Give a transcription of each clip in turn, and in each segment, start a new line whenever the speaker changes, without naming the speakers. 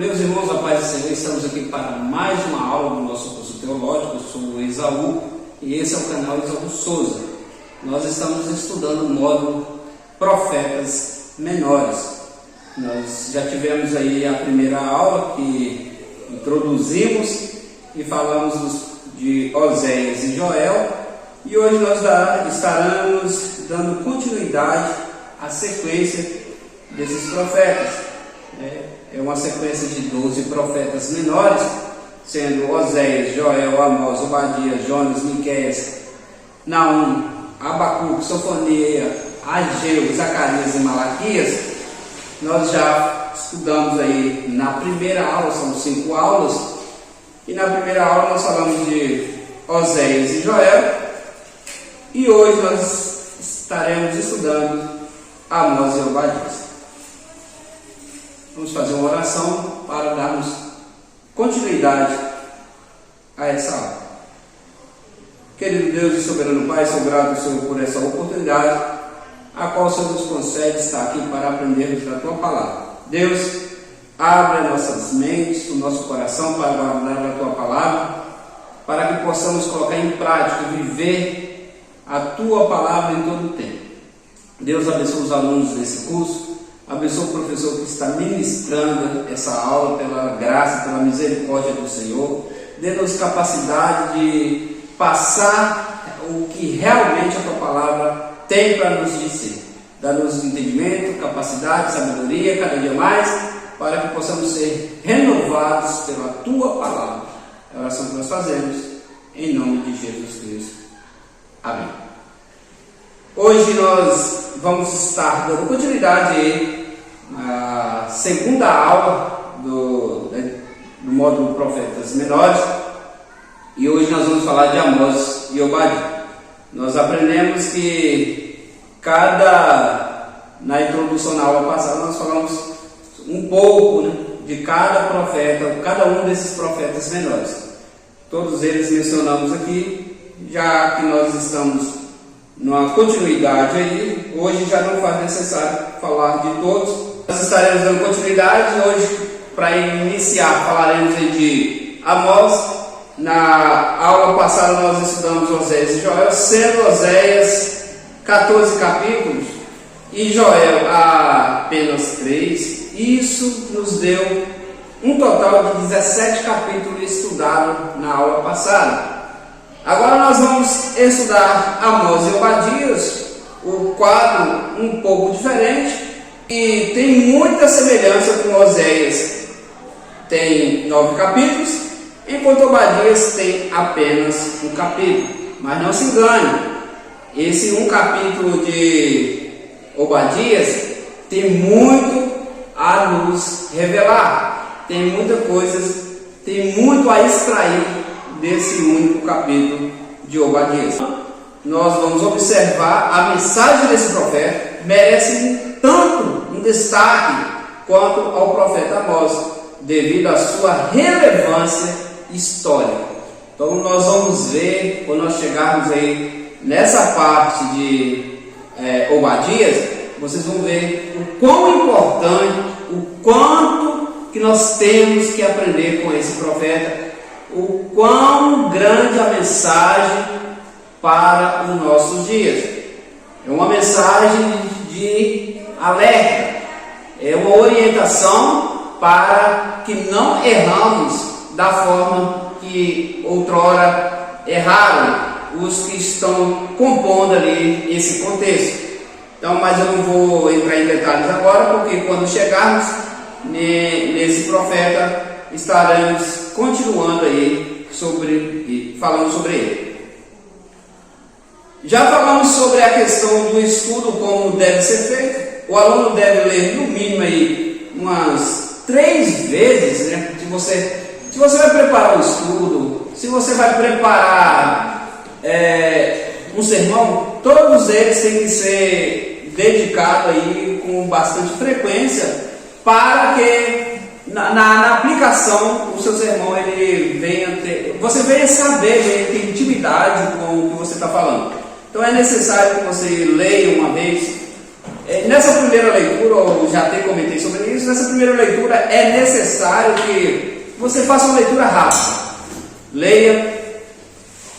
Meus irmãos, a paz do Senhor, estamos aqui para mais uma aula do nosso curso teológico. Eu sou o Esaú e esse é o canal Esaú Souza. Nós estamos estudando o módulo Profetas Menores. Nós já tivemos aí a primeira aula que introduzimos e falamos de Oséias e Joel, e hoje nós estaremos dando continuidade à sequência desses profetas. É uma sequência de 12 profetas menores, sendo Oséias, Joel, Amós, Obadias, Jonas, Miqueias, Naum, Abacuque, Sofonia, Ageu, Zacarias e Malaquias. Nós já estudamos aí na primeira aula, são 5 aulas, e na primeira aula nós falamos de Oséias e Joel, e hoje nós estaremos estudando Amós e Obadias. Vamos fazer uma oração para darmos continuidade a essa aula. Querido Deus e soberano Pai, sou grato, Senhor, por essa oportunidade, a qual o Senhor nos concede estar aqui para aprendermos da Tua Palavra. Deus, abre as nossas mentes, o nosso coração para guardar a Tua Palavra, para que possamos colocar em prática e viver a Tua Palavra em todo o tempo. Deus abençoe os alunos desse curso. Abençoe o professor que está ministrando essa aula, pela graça, pela misericórdia do Senhor. Dê-nos capacidade de passar o que realmente a Tua Palavra tem para nos dizer. Dá-nos entendimento, capacidade, sabedoria, cada dia mais, para que possamos ser renovados pela Tua Palavra. É a oração que nós fazemos, em nome de Jesus Cristo. Amém. Hoje nós vamos estar dando continuidade aí a segunda aula do módulo Profetas Menores, e hoje nós vamos falar de Amós e Obadias. Nós aprendemos que na introdução na aula passada nós falamos um pouco, de cada profeta, cada um desses profetas menores. Todos eles mencionamos aqui, já que nós estamos numa continuidade aí, hoje já não faz necessário falar de todos. Nós estaremos dando continuidade hoje. Para iniciar, falaremos de Amós. Na aula passada nós estudamos Oséias e Joel, sendo Oséias 14 capítulos e Joel apenas 3. Isso nos deu um total de 17 capítulos estudados na aula passada. Agora nós vamos estudar Amós e Obadias, o quadro um pouco diferente, e tem muita semelhança com Oséias. Tem 9 capítulos, enquanto Obadias tem apenas um capítulo. Mas não se engane, esse um capítulo de Obadias tem muito a nos revelar, tem muita coisa, tem muito a extrair desse único capítulo de Obadias. Nós vamos observar a mensagem desse profeta, merece tanto um destaque quanto ao profeta Amós, devido à sua relevância histórica. Então nós vamos ver, quando nós chegarmos aí nessa parte de Obadias, vocês vão ver o quão importante, o quanto que nós temos que aprender com esse profeta, o quão grande a mensagem para os nossos dias. É uma mensagem de alerta, é uma orientação para que não erramos da forma que outrora erraram os que estão compondo ali esse contexto. Então, mas eu não vou entrar em detalhes agora, porque quando chegarmos nesse profeta, estaremos continuando aí falando sobre ele. Já falamos sobre a questão do estudo, como deve ser feito. O aluno deve ler no mínimo aí umas 3 vezes, Se você vai preparar um estudo, se você vai preparar um sermão, todos eles têm que ser dedicados aí com bastante frequência, para que na aplicação o seu sermão você venha saber, ter intimidade com o que você está falando. Então é necessário que você leia uma vez, Nessa primeira leitura, eu já até comentei sobre isso, nessa primeira leitura é necessário que você faça uma leitura rápida. Leia.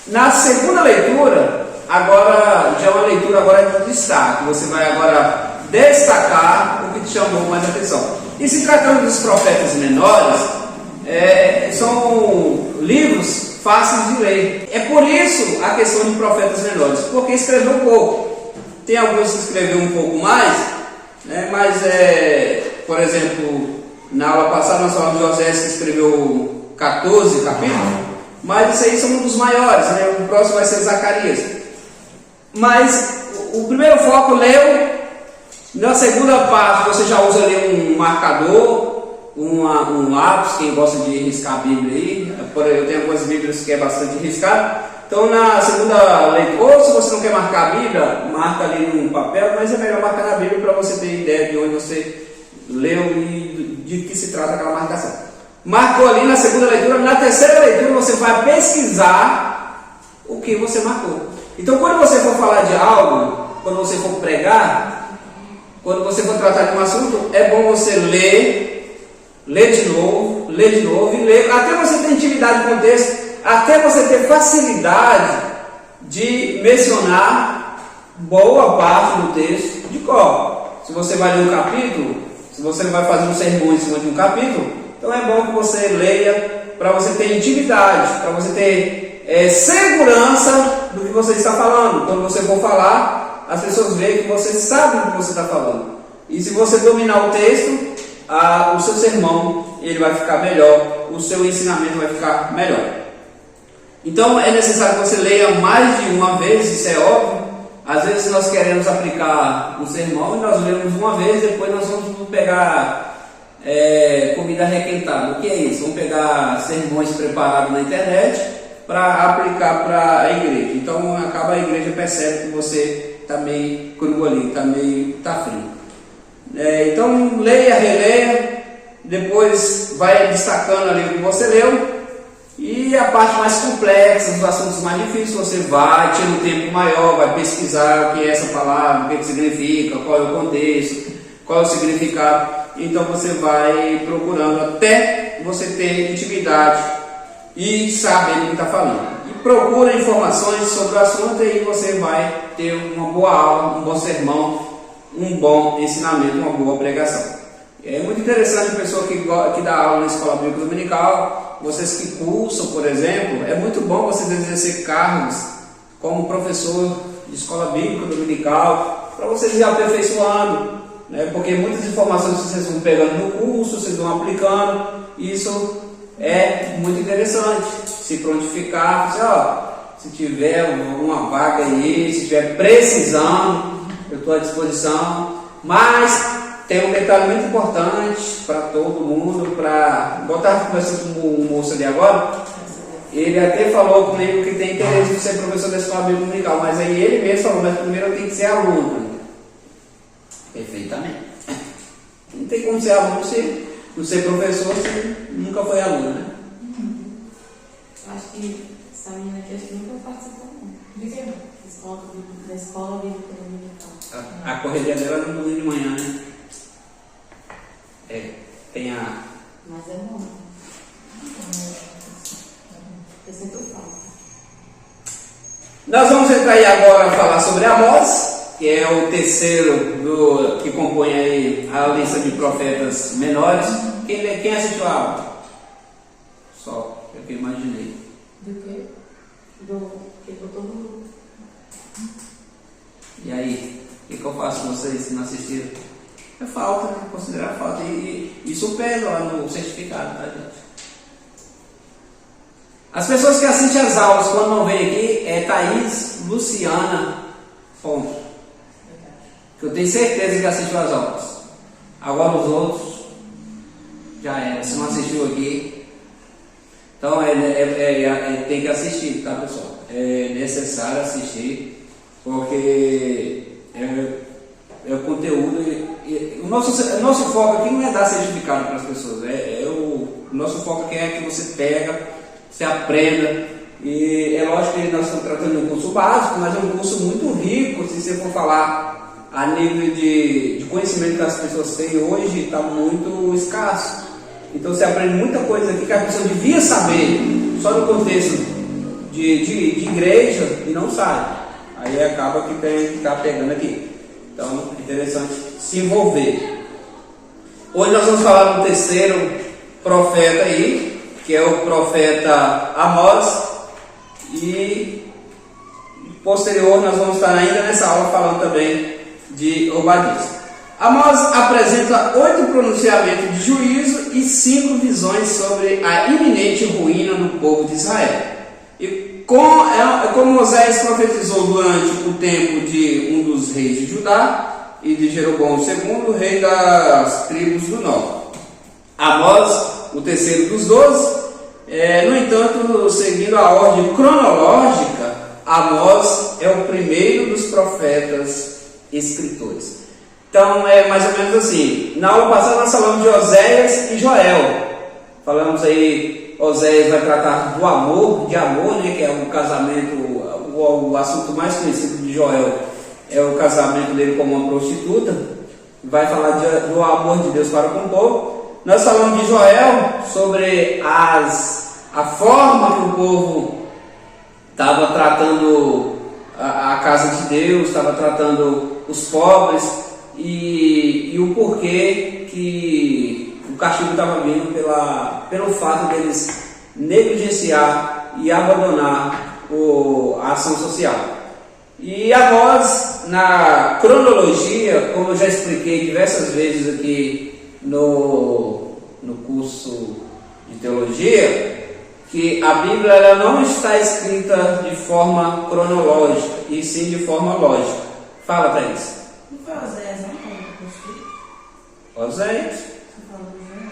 Na segunda leitura, agora já é uma leitura agora de destaque. Você vai agora destacar o que te chamou mais atenção. E se tratando dos profetas menores, são livros fáceis de ler. É por isso a questão de profetas menores, porque escreveu pouco. Tem alguns que escreveu um pouco mais, né? Mas, por exemplo, na aula passada nós falamos de Osés, que escreveu 14 capítulos, mas isso aí são um dos maiores, né? O próximo vai ser Zacarias. Mas o primeiro foco leu, na segunda parte você já usa ali um marcador, um lápis, quem gosta de riscar a Bíblia aí, eu tenho algumas Bíblias que é bastante riscado. Então, na segunda leitura, ou se você não quer marcar a Bíblia, marca ali num papel, mas é melhor marcar na Bíblia para você ter ideia de onde você leu e de que se trata aquela marcação. Marcou ali na segunda leitura, na terceira leitura você vai pesquisar o que você marcou. Então, quando você for falar de algo, quando você for pregar, quando você for tratar de um assunto, é bom você ler de novo e ler, até você ter intimidade com o texto, até você ter facilidade de mencionar boa parte do texto de cor. Se você vai ler um capítulo, se você não vai fazer um sermão em cima de um capítulo, então é bom que você leia para você ter intimidade, para você ter segurança do que você está falando. Quando você for falar, as pessoas veem que você sabe do que você está falando. E se você dominar o texto, o seu sermão ele vai ficar melhor, o seu ensinamento vai ficar melhor. Então é necessário que você leia mais de uma vez, isso é óbvio. Às vezes nós queremos aplicar um sermão e nós lemos uma vez, depois nós vamos pegar comida requentada. O que é isso? Vamos pegar sermões preparados na internet para aplicar para a igreja. Então acaba a igreja percebe que você está meio cru ali, está frio. Então leia, releia, depois vai destacando ali o que você leu. E a parte mais complexa, os assuntos mais difíceis, você vai, tira um tempo maior, vai pesquisar o que é essa palavra, o que significa, qual é o contexto, qual é o significado. Então você vai procurando até você ter intimidade e saber o que está falando. E procura informações sobre o assunto e aí você vai ter uma boa aula, um bom sermão, um bom ensinamento, uma boa pregação. É muito interessante a pessoa que dá aula na escola bíblica dominical, vocês que cursam, por exemplo, é muito bom vocês exercer cargos como professor de escola bíblica dominical, para vocês ir aperfeiçoando, né? Porque muitas informações vocês vão pegando no curso, vocês vão aplicando, isso é muito interessante. Se prontificar, se tiver uma vaga aí, se estiver precisando, eu estou à disposição, mas tem um detalhe muito importante para todo mundo, para botar conversando com o moço ali agora. Ele até falou comigo que tem interesse de ser professor da escola bíblica dominical, mas aí ele mesmo falou, mas primeiro eu tenho que ser aluno. Perfeitamente. Não tem como ser aluno se não ser professor, se nunca foi aluno, né?
Acho que essa menina aqui nunca participou, não. De quê? Da escola bíblica dominical.
A correria dela no domingo de manhã, né? Tem a...
Mas é bom. Eu sinto falta.
Nós vamos entrar aí agora a falar sobre Amós, que é o terceiro que compõe aí a lista de profetas menores. Quem assistiu a aula? Só, é o que eu imaginei.
Do quê? Do que todo mundo.
E aí, o que eu faço com vocês se não assistiram? É falta, né? Considerar falta. E isso pesa lá no certificado, tá, gente? As pessoas que assistem as aulas quando não vêm aqui é Thaís, Luciana, ponto. Que eu tenho certeza que assistiu as aulas. Agora os outros já era. Se não assistiu aqui, então tem que assistir, tá, pessoal? É necessário assistir, porque é o conteúdo. O nosso foco aqui não é dar certificado para as pessoas. O nosso foco aqui é que você pega, você aprenda. E é lógico que nós estamos tratando de um curso básico, mas é um curso muito rico. Se você for falar a nível de conhecimento que as pessoas têm hoje está muito escasso. Então você aprende muita coisa aqui que a pessoa devia saber, só no contexto de igreja, e não sabe. Aí acaba que tem que estar pegando aqui. Então é interessante se envolver. Hoje nós vamos falar do terceiro profeta aí, que é o profeta Amós, e posterior nós vamos estar ainda nessa aula falando também de Obadias. Amós apresenta 8 pronunciamentos de juízo e 5 visões sobre a iminente ruína do povo de Israel. E como Oséias profetizou durante o tempo de um dos reis de Judá e de Jeroboão II, rei das tribos do norte. Amós, o terceiro dos 12, no entanto, seguindo a ordem cronológica, Amós é o primeiro dos profetas escritores. Então é mais ou menos assim. Na aula passada nós falamos de Oséias e Joel. Falamos aí, Oséias vai tratar do amor, né, que é o casamento, o assunto mais conhecido de Joel é o casamento dele com uma prostituta. Vai falar do amor de Deus para com o povo. Nós falamos de Joel sobre a forma que o povo estava tratando a casa de Deus, estava tratando os pobres, e o porquê que o castigo estava vindo pelo fato deles negligenciar e abandonar a ação social. E Amós, na cronologia, como eu já expliquei diversas vezes aqui no curso de teologia, que a Bíblia ela não está escrita de forma cronológica, e sim de forma lógica. Fala, Thaís.
Não foi Oséias, não?
Oséias?
Você falou de Joel?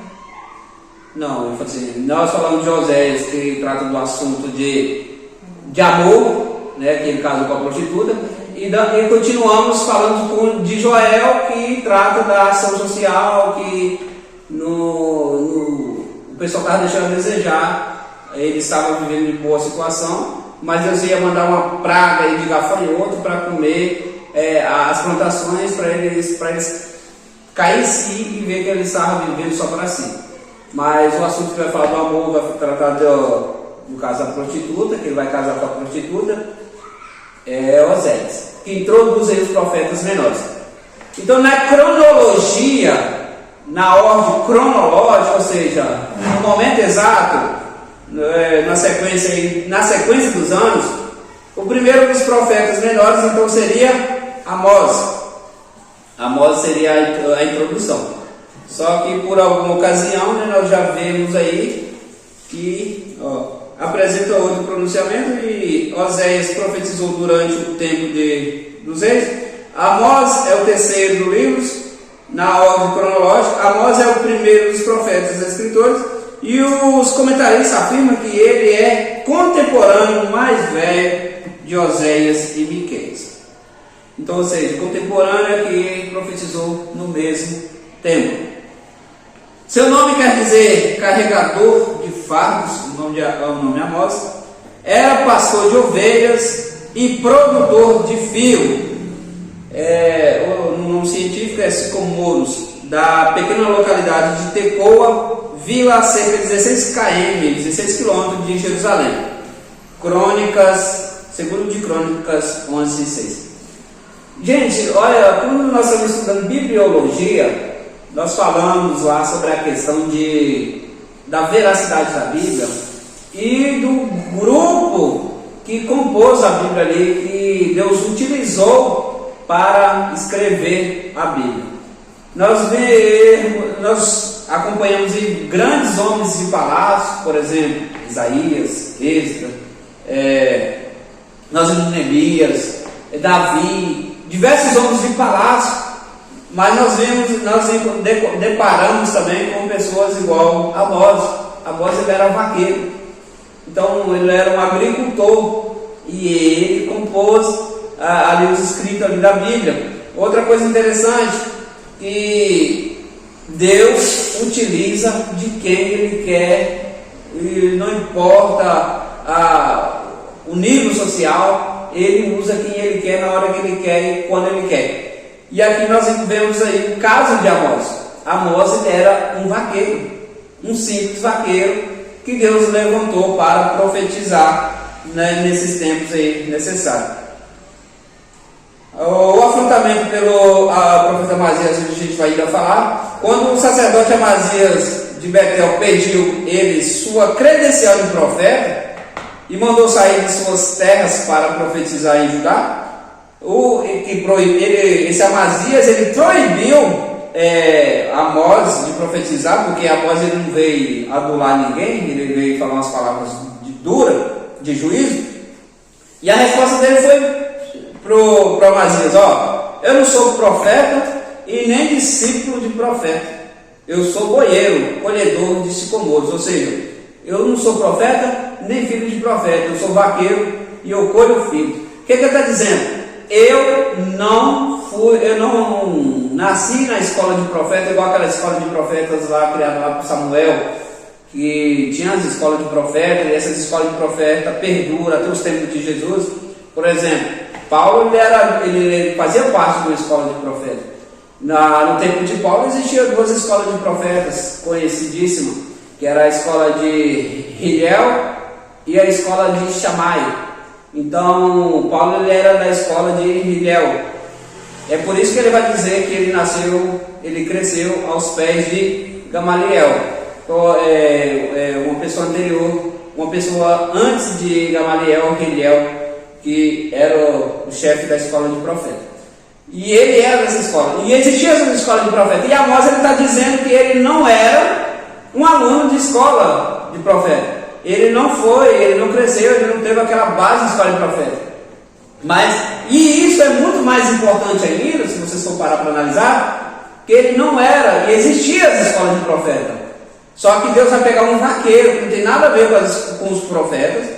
Não, eu falei assim, nós falamos de Oséias, que trata do assunto de amor, né, que ele casou com a prostituta, e continuamos falando de Joel, que trata da ação social, que o pessoal estava deixando a desejar. Ele estava vivendo de boa situação, mas Deus ia mandar uma praga de gafanhoto para comer as plantações, para eles cair em si e ver que eles estavam vivendo só para si. Mas o assunto que vai falar do amor vai tratar do caso da prostituta, que ele vai casar com a prostituta, é Oséias, que introduz aí os profetas menores. Então, na cronologia, na ordem cronológica, ou seja, no momento exato, na sequência dos anos, o primeiro dos profetas menores então seria Amós. Amós seria a introdução. Só que por alguma ocasião, né, nós já vemos aí que apresenta outro pronunciamento, e Oséias profetizou durante o tempo dos reis. Amós é o terceiro do livro, na ordem cronológica. Amós é o primeiro dos profetas escritores. E os comentaristas afirmam que ele é contemporâneo mais velho de Oséias e Miqueias. Então, ou seja, contemporâneo é que profetizou no mesmo tempo. Seu nome quer dizer carregador de fardos, o nome Amós. Era pastor de ovelhas e produtor de fio. O nome científico é sicomoros, da pequena localidade de Tecoa, vila a cerca de 16 km de Jerusalém. Segundo de Crônicas 11:6. Gente, olha, quando nós estamos estudando bibliologia, nós falamos lá sobre a questão da veracidade da Bíblia e do grupo que compôs a Bíblia ali, que Deus utilizou para escrever a Bíblia. Nós acompanhamos grandes homens de palácio, por exemplo, Isaías, Esdras, nós vimos Neemias, Davi, diversos homens de palácio, mas nós deparamos também com pessoas igual a Amós. Amós ele era vaqueiro, então ele era um agricultor, e ele compôs ali os escritos ali da Bíblia. Outra coisa interessante, que Deus utiliza de quem Ele quer, e não importa o nível social, Ele usa quem Ele quer, na hora que Ele quer e quando Ele quer. E aqui nós vemos aí o caso de Amós. Amós ele era um vaqueiro, um simples vaqueiro que Deus levantou para profetizar, né, nesses tempos aí necessários. O afrontamento pelo profeta Amazias, a gente vai ainda falar. Quando o sacerdote Amazias de Betel pediu ele sua credencial de profeta e mandou sair de suas terras para profetizar em Judá, esse Amazias ele proibiu Amós de profetizar, porque Amós ele não veio adular ninguém, ele veio falar umas palavras duras de juízo. E a resposta dele foi pro Amazias: eu não sou profeta e nem discípulo de profeta, eu sou boieiro, colhedor de sicomoros. Ou seja, eu não sou profeta nem filho de profeta, eu sou vaqueiro e eu colho filho. O que ele está dizendo? Eu não nasci na escola de profeta, igual aquela escola de profetas lá, criada lá por Samuel, que tinha as escolas de profeta, e essas escolas de profeta perduram até os tempos de Jesus. Por exemplo, Paulo ele fazia parte de uma escola de profeta. No tempo de Paulo existiam duas escolas de profetas conhecidíssimas, que era a escola de Hillel e a escola de Shammai. Então, Paulo ele era da escola de Hillel. É por isso que ele vai dizer que ele cresceu aos pés de Gamaliel. Uma pessoa anterior, uma pessoa antes de Gamaliel, Hillel, que era o chefe da escola de profeta. E ele era dessa escola. E existia essa escola de profeta. E Amós ele está dizendo que ele não era um aluno de escola de profeta. Ele não cresceu, ele não teve aquela base de escola de profeta. E isso é muito mais importante ainda, se vocês for parar para analisar, que ele não era, e existia essa escola de profeta. Só que Deus vai pegar um vaqueiro, que não tem nada a ver com os profetas,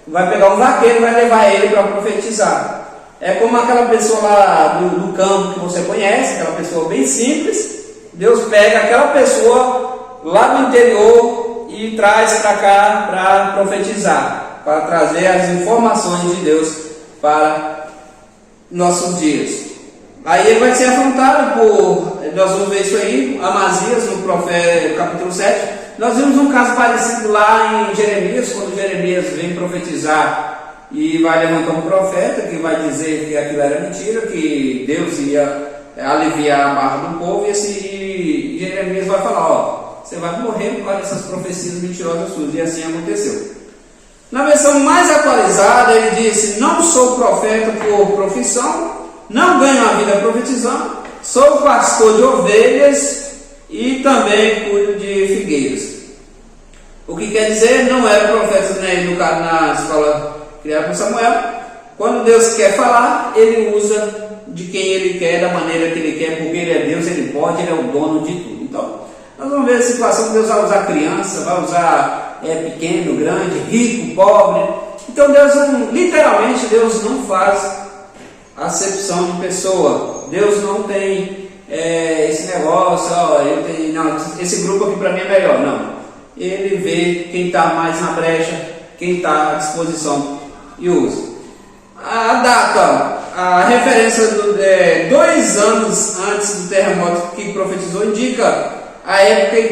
vai pegar um vaqueiro e vai levar ele para profetizar. É como aquela pessoa lá do campo que você conhece, aquela pessoa bem simples. Deus pega aquela pessoa lá do interior e traz para cá para profetizar, para trazer as informações de Deus para nossos dias. Aí ele vai ser afrontado nós vamos ver isso aí, Amazias, no profeta, capítulo 7. Nós vimos um caso parecido lá em Jeremias, quando Jeremias vem profetizar e vai levantar um profeta que vai dizer que aquilo era mentira, que Deus ia aliviar a barra do povo, e Jeremias vai falar: você vai morrer por causa dessas profecias mentirosas suas. E assim aconteceu. Na versão mais atualizada, ele disse: não sou profeta por profissão, não ganho a vida profetizando, sou pastor de ovelhas e também cuido de figueiras. O que quer dizer, não era profeta, né, educado na escola criada por Samuel. Quando Deus quer falar, ele usa de quem ele quer, da maneira que ele quer, porque ele é Deus, ele pode, ele é o dono de tudo. Então, nós vamos ver a situação que Deus vai usar criança, vai usar pequeno, grande, rico, pobre. Então literalmente Deus não faz acepção de pessoa. Deus não tem esse negócio, esse grupo aqui para mim é melhor. Não. Ele vê quem está mais na brecha, quem está à disposição e usa. A data, a referência 2 anos antes do terremoto que profetizou, indica a época em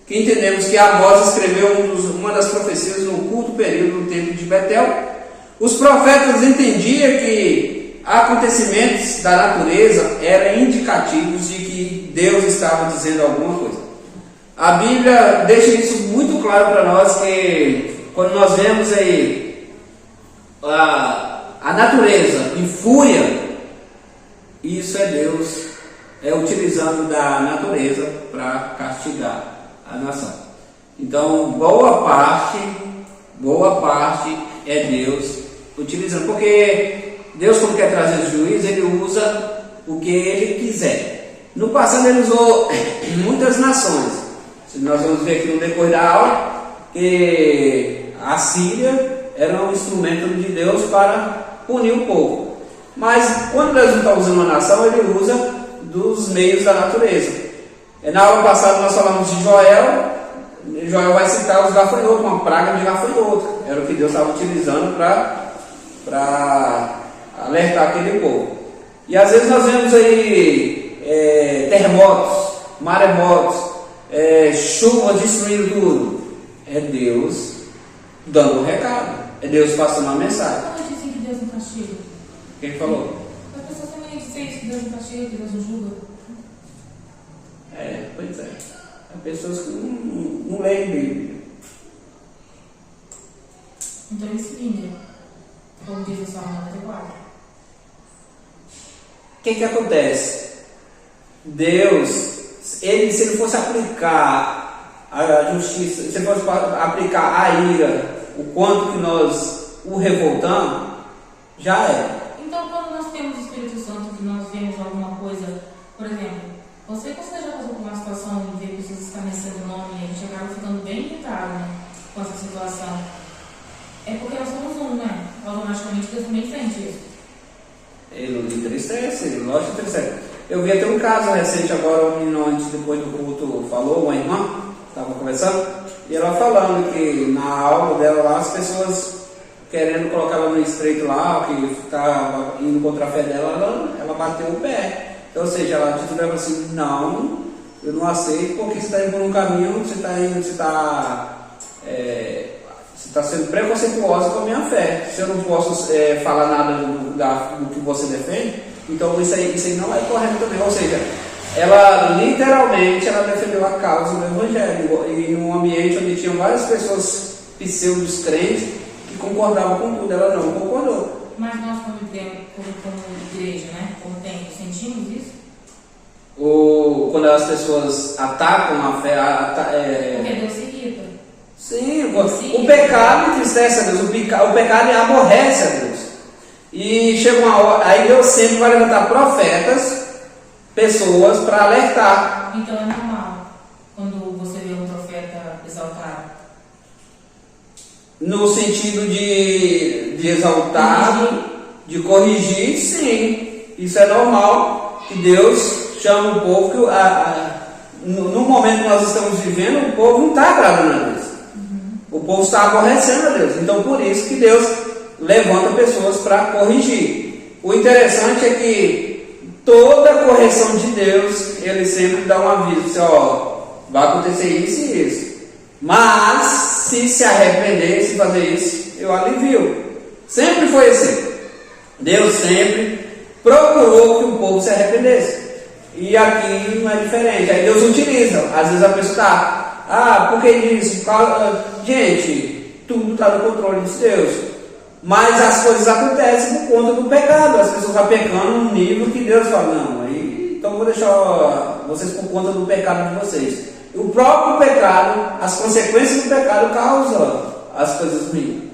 que entendemos que Amós escreveu uma das profecias no curto período do tempo de Betel. Os profetas entendiam que acontecimentos da natureza eram indicativos de que Deus estava dizendo alguma coisa. A Bíblia deixa isso muito claro para nós, que quando nós vemos aí a natureza em fúria, isso é Deus utilizando da natureza para castigar a nação. Então, boa parte é Deus utilizando, porque Deus, quando quer trazer o juízo, ele usa o que ele quiser. No passado ele usou muitas nações. Nós vamos ver aqui no decorrer da aula que a Síria era um instrumento de Deus para punir o povo. Mas quando Deus não está usando uma nação, ele usa dos meios da natureza. Na aula passada nós falamos de Joel. Joel vai citar os gafanhotos, uma praga de gafanhoto. Era o que Deus estava utilizando para alertar aquele povo. E às vezes nós vemos aí terremotos, maremotos, chuva destruindo tudo. É Deus dando um recado, é Deus passando uma mensagem.
Como dizem que Deus não castiga?
Quem falou?
As pessoas também dizem isso, que Deus não castiga, que Deus não julga.
Pois é. Há pessoas que não leem Bíblia.
Então isso vinha, como diz o Salmo 94.
O que acontece? Deus, se ele fosse aplicar a justiça, se ele fosse aplicar a ira, o quanto que nós o revoltamos, já é.
Então, quando nós temos o Espírito Santo, que nós vemos alguma coisa, por exemplo, você já passou por uma situação de ver pessoas escarnecendo o nome e a gente acaba ficando bem irritado, né, com essa situação? É porque nós somos um, né? Automaticamente Deus também sente isso.
Ele não entristece, lógico que entristece. Eu vi até um caso recente agora, um menino antes, depois do culto, falou, uma irmã, estava conversando, e ela falando que na aula dela lá, as pessoas querendo colocar ela no estreito lá, que estava indo contra a fé dela, ela bateu o pé. Então, ou seja, ela titubeou assim, não, eu não aceito, porque você está indo por um caminho, você está sendo preconceituosa com a minha fé. Se eu não posso falar nada do que você defende, então isso aí não é correto também. Ou seja, ela literalmente defendeu a causa do Evangelho. E num ambiente onde tinham várias pessoas pseudos crentes que concordavam com tudo, ela não concordou.
Mas nós como igreja, né, como templo, sentimos isso?
Quando as pessoas atacam a fé,
porque Deus se irrita.
Sim, o pecado entristece a Deus, o pecado aborrece a Deus. E chega uma hora, aí Deus sempre vai levantar profetas, pessoas para alertar.
Então é normal quando você vê um profeta exaltado.
No sentido de exaltar, de corrigir, sim. Isso é normal, que Deus chama o povo, que no momento que nós estamos vivendo, o povo não está agradando a Deus. O povo está aborrecendo a Deus. Então por isso que Deus levanta pessoas para corrigir. O interessante é que toda correção de Deus, Ele sempre dá um aviso, assim, vai acontecer isso e isso. Mas se arrepender, se fazer isso, eu alivio. Sempre foi assim. Deus sempre procurou que o povo se arrependesse. E aqui não é diferente. Aí Deus utiliza. Às vezes a pessoa está, por que disso? Gente, tudo está no controle de Deus. Mas as coisas acontecem por conta do pecado. As pessoas estão pecando num nível que Deus fala, não, então eu vou deixar vocês por conta do pecado de vocês. O próprio pecado, as consequências do pecado causam as coisas ruins.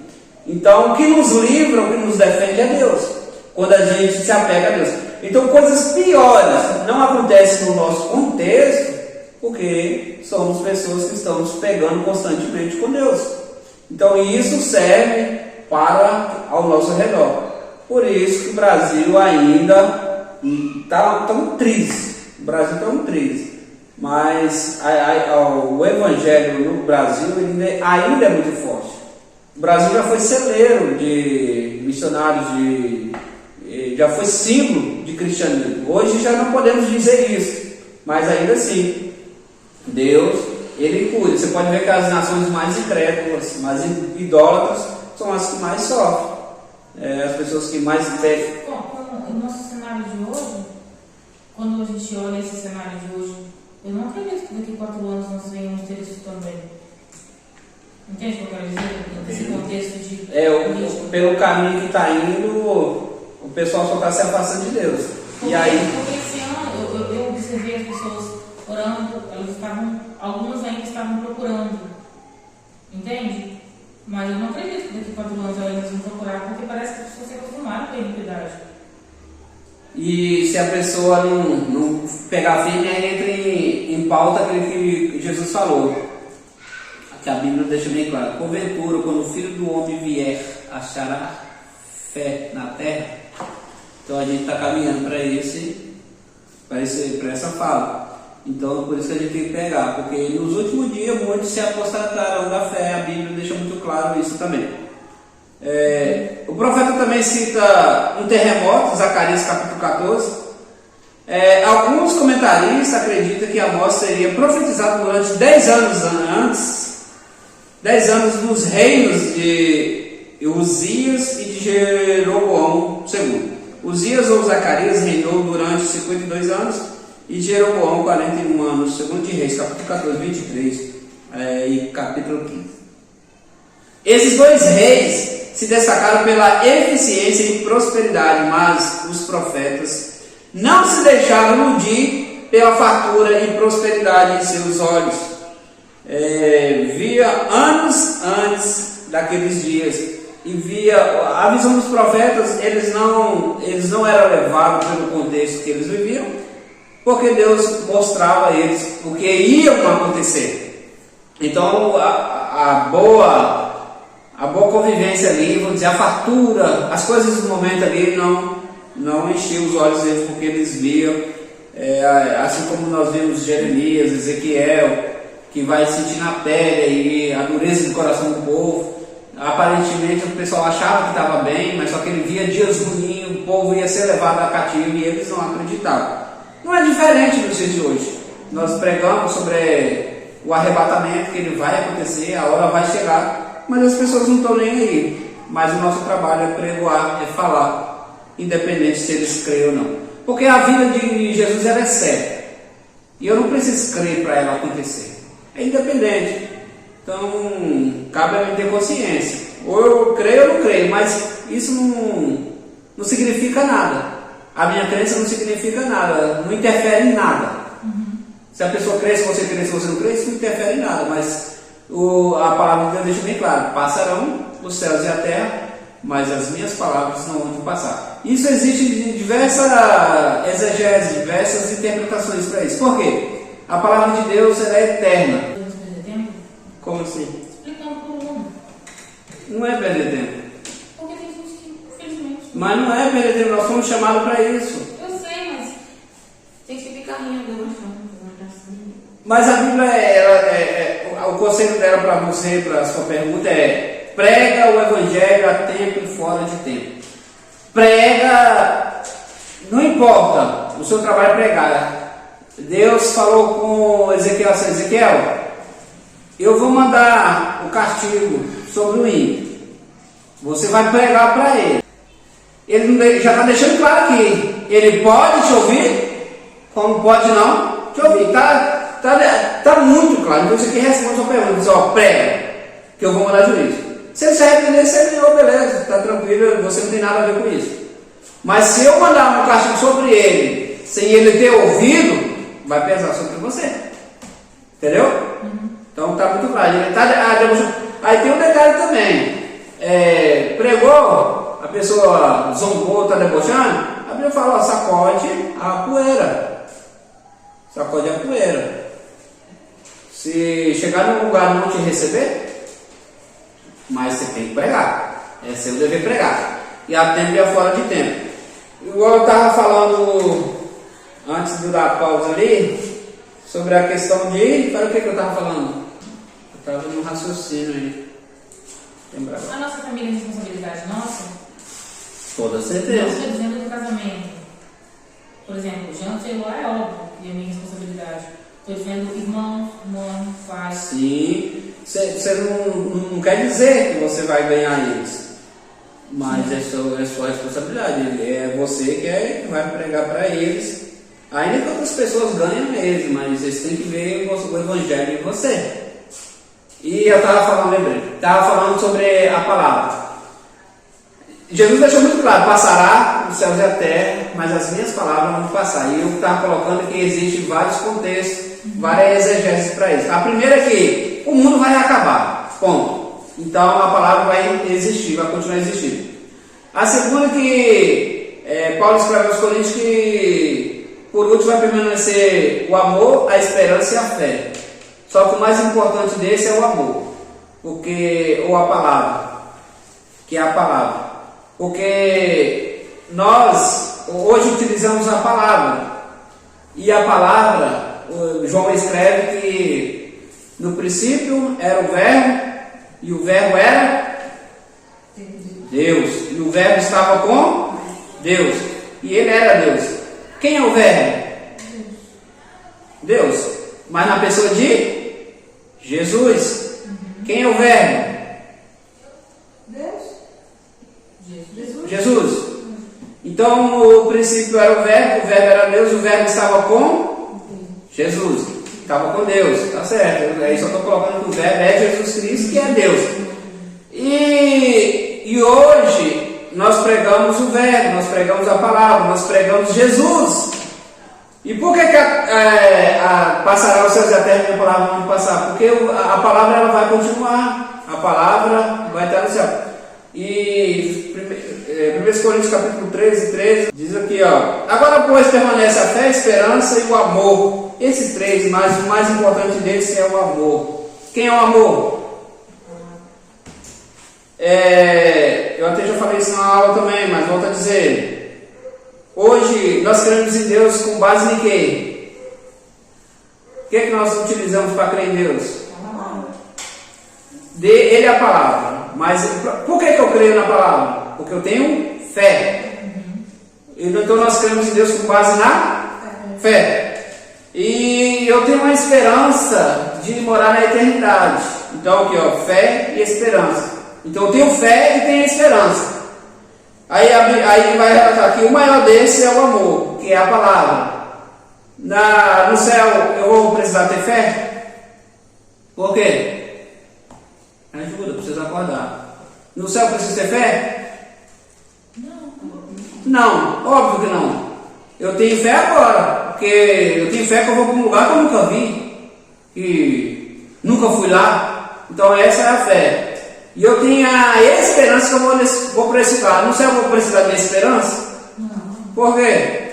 Então, o que nos livra, o que nos defende é Deus. Quando a gente se apega a Deus. Então, coisas piores não acontecem no nosso contexto, porque somos pessoas que estamos pegando constantemente com Deus. Então, isso serve para ao nosso redor. Por isso que o Brasil ainda está um triz. O Brasil está um triz. Mas o Evangelho no Brasil ainda é muito forte. O Brasil já foi celeiro de missionários, já foi símbolo de cristianismo. Hoje já não podemos dizer isso, mas ainda assim, Deus, Ele cuida. Você pode ver que as nações mais incrédulas, mais idólatras, são as que mais sofrem. As pessoas que mais pedem.
O nosso cenário de hoje, quando a gente olha esse cenário de hoje, eu não acredito que daqui a 4 anos nós venhamos ter isso também. Entende o que eu quero dizer? Nesse contexto de
pelo caminho que está indo, o pessoal só está se afastando de Deus.
Porque esse ano eu observei as pessoas orando, algumas ainda estavam procurando. Entende? Mas eu não acredito que daqui a 4 anos elas vão procurar, porque parece que as pessoas se acostumaram com a iniquidade.
E se a pessoa não pegar firme, aí entra em pauta aquilo que Jesus falou, que a Bíblia deixa bem claro. Porventura, quando o Filho do Homem vier, achará fé na terra? Então a gente está caminhando para essa fala. Então por isso que a gente tem que pegar, porque nos últimos dias muitos se apostatarão da fé. A Bíblia deixa muito claro isso também. O profeta também cita um terremoto, Zacarias capítulo 14. Alguns comentaristas acreditam que Amós seria profetizado durante 10 anos antes, 10 anos nos reinos de Uzias e de Jeroboão II. Uzias ou Zacarias reinou durante 52 anos e Jeroboão 41 anos, segundo de Reis, capítulo 14, 23 e capítulo 15. Esses dois reis se destacaram pela eficiência e prosperidade, mas os profetas não se deixaram iludir pela fartura e prosperidade em seus olhos. Via anos antes daqueles dias e via a visão dos profetas. Eles não eram levados pelo contexto que eles viviam, porque Deus mostrava a eles o que ia acontecer. Então a boa convivência ali, vamos dizer, a fartura, as coisas do momento ali não enchiam os olhos deles, porque eles viam, assim como nós vimos Jeremias, Ezequiel, que vai sentir na pele aí a dureza do coração do povo. Aparentemente o pessoal achava que estava bem, mas só que ele via dias ruins, o povo ia ser levado a cativo e eles não acreditavam. Não é diferente nos dias de hoje. Nós pregamos sobre o arrebatamento, que ele vai acontecer, a hora vai chegar, mas as pessoas não estão nem aí. Mas o nosso trabalho é pregoar, é falar, independente se eles creem ou não. Porque a vida de Jesus ela é certa. E eu não preciso crer para ela acontecer. É independente. Então, cabe a mim ter consciência. Ou eu creio ou não creio, mas isso não significa nada. A minha crença não significa nada, não interfere em nada. Se a pessoa crê, se você crê, se você não crê, isso não interfere em nada. Mas a palavra de Deus deixa bem claro: passarão os céus e a terra, mas as minhas palavras não vão passar. Isso existe de diversas exegeses, diversas interpretações para isso. Por quê? A palavra de Deus ela é eterna. Como assim?
Explicando para o mundo.
Não é perder tempo.
Porque tem gente que, infelizmente.
Mas não é perder tempo, nós fomos chamados para isso.
Eu sei, mas tem que ficar rindo, debochando.
Mas a Bíblia, o conselho dela para você, para a sua pergunta é: prega o Evangelho a tempo e fora de tempo. Prega, não importa, o seu trabalho é pregar. Deus falou com Ezequiel assim: Ezequiel, eu vou mandar o castigo sobre o ímpio. Você vai pregar para ele. Ele já está deixando claro que ele pode te ouvir, como pode não te ouvir. Está muito claro. Então você aqui responde a sua pergunta: diz, prega, que eu vou mandar juízo. Se ele se arrepender, você ganhou, beleza, está tranquilo, você não tem nada a ver com isso. Mas se eu mandar um castigo sobre ele, sem ele ter ouvido, vai pesar sobre você. Entendeu? Então está muito claro. Aí tem um detalhe também. Pregou, a pessoa zombou, está debochando, a Bíblia fala: sacode a poeira. Sacode a poeira. Se chegar num lugar e não te receber, mas você tem que pregar. É seu dever pregar. E a tempo e a fora de tempo. Igual eu estava falando antes de dar a pausa ali, sobre a questão de... Para o que eu estava falando? Eu estava no raciocínio aí. Lembra?
A nossa família é responsabilidade nossa?
Toda certeza.
Não estou dizendo do casamento. Por exemplo, janta e é óbvio que é minha responsabilidade. Estou dizendo irmão, mãe, pai.
Sim. Você não quer dizer que você vai ganhar eles. Mas é sua responsabilidade. É você que vai pregar para eles. Ainda que outras pessoas ganhem eles, mas eles têm que ver o Evangelho em você. E eu estava falando sobre a palavra. Jesus deixou muito claro: passará os céus e a terra, mas as minhas palavras vão passar. E eu estava colocando que existem vários contextos, várias exegeses para isso. A primeira é que o mundo vai acabar, ponto. Então a palavra vai existir, vai continuar existindo. A segunda é que Paulo escreve aos Coríntios que por último vai permanecer o amor, a esperança e a fé. Só que o mais importante desse é o amor, ou a palavra, que é a palavra. Porque nós hoje utilizamos a palavra, e a palavra, João escreve que no princípio era o verbo, e o verbo era Deus. E o Verbo estava com Deus. E ele era Deus. Quem é o Verbo? Deus. Mas na pessoa de Jesus. Quem é o Verbo? Jesus. Então o princípio era o Verbo era Deus, o Verbo estava com Jesus, estava com Deus, tá certo? Aí só estou colocando que o Verbo é Jesus Cristo, que é Deus. E hoje nós pregamos o Verbo, nós pregamos a palavra, nós pregamos Jesus. E por que passará os céus e a terra e a palavra não passar? Porque a palavra ela vai continuar, a palavra vai estar no céu. E 1 Coríntios capítulo 13 diz aqui, ó: agora pois permanece a fé, a esperança e o amor. Esses três, mas o mais importante deles é o amor. Quem é o amor? Eu até já falei isso na aula também, mas volto a dizer. Hoje nós cremos em Deus com base em quê? O que é que nós utilizamos para crer em Deus? Ele é a palavra. Mas por que eu creio na palavra? Porque eu tenho fé. Então nós cremos em Deus com base na fé. E eu tenho uma esperança de morar na eternidade. Então aqui, ó, fé e esperança. Então eu tenho fé e tenho esperança. Aí vai relatar aqui, o maior desse é o amor, que é a palavra. No céu eu vou precisar ter fé? Por quê? Ajuda, precisa acordar. No céu precisa ter fé? Não, óbvio que não. Eu tenho fé agora, porque eu tenho fé que eu vou para um lugar que eu nunca vi, e nunca fui lá. Então essa é a fé. E eu tenho a esperança que eu vou para esse lugar. No céu eu vou precisar de esperança? Não. Por quê?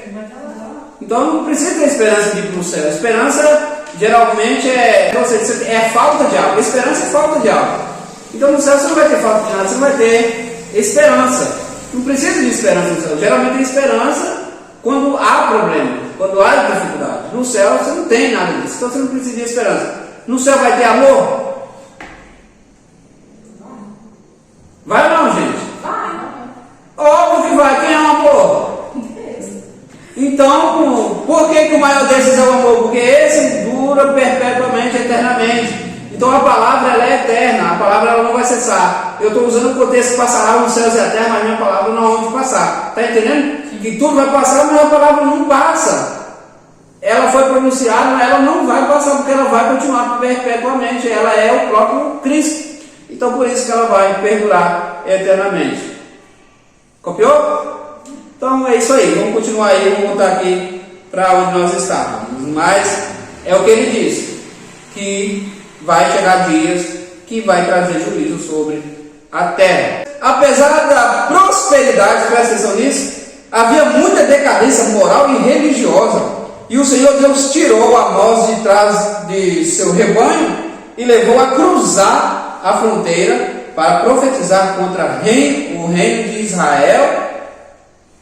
Então não precisa ter esperança de ir para o céu. Esperança geralmente é falta de algo. Esperança é falta de algo. Então no céu você não vai ter falta de nada, você não vai ter esperança. Não precisa de esperança no céu. Geralmente tem esperança quando há problema, quando há dificuldade. No céu você não tem nada disso, então você não precisa de esperança. No céu vai ter amor? Vai ou não, gente?
Vai.
Óbvio que vai. Quem é o amor? Então, por que o maior desses é o amor? Porque esse dura perpetuamente, eternamente. Então a palavra ela é eterna, a palavra ela não vai cessar. Eu estou usando o contexto passará os céus e a terra, mas minha palavra não há onde passar. Está entendendo? Que tudo vai passar, mas a palavra não passa. Ela foi pronunciada, mas ela não vai passar, porque ela vai continuar perpetuamente. Ela é o próprio Cristo. Então por isso que ela vai perdurar eternamente. Copiou? Então é isso aí. Vamos continuar aí, vamos voltar aqui para onde nós estávamos. Mas é o que ele diz, que vai chegar dias que vai trazer juízo sobre a terra. Apesar da prosperidade, presta atenção nisso, havia muita decadência moral e religiosa. E o Senhor Deus tirou Amós de trás de seu rebanho e levou a cruzar a fronteira para profetizar contra o reino de Israel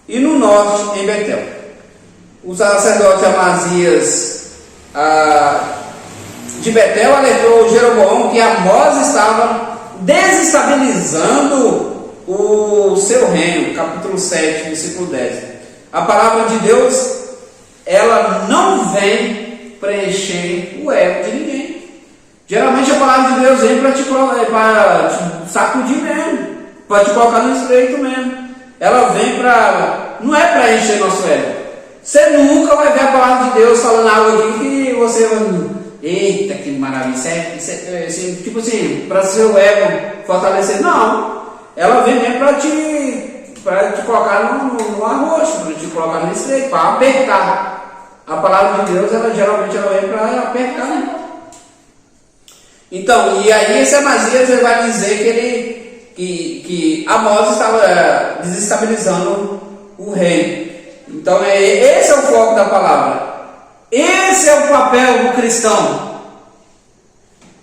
e no norte em Betel. O sacerdote Amazias de Betel alertou Jeroboão que Amós estava desestabilizando o seu reino. Capítulo 7, versículo 10. A palavra de Deus ela não vem preencher o ego de ninguém. Geralmente a palavra de Deus vem para te sacudir mesmo, para te colocar no estreito mesmo. Ela vem não é para encher nosso ego. Você nunca vai ver a palavra de Deus falando algo aqui que você vai, eita, que maravilha, tipo assim, para seu ego fortalecer. Não, ela vem mesmo para te colocar no arroxo, para te colocar no estreito, para apertar. A palavra de Deus, geralmente ela vem para apertar, né? Então, e aí esse Amazias ele vai dizer que Amós estava desestabilizando o reino. Então esse é o foco da palavra. Esse é o papel do cristão.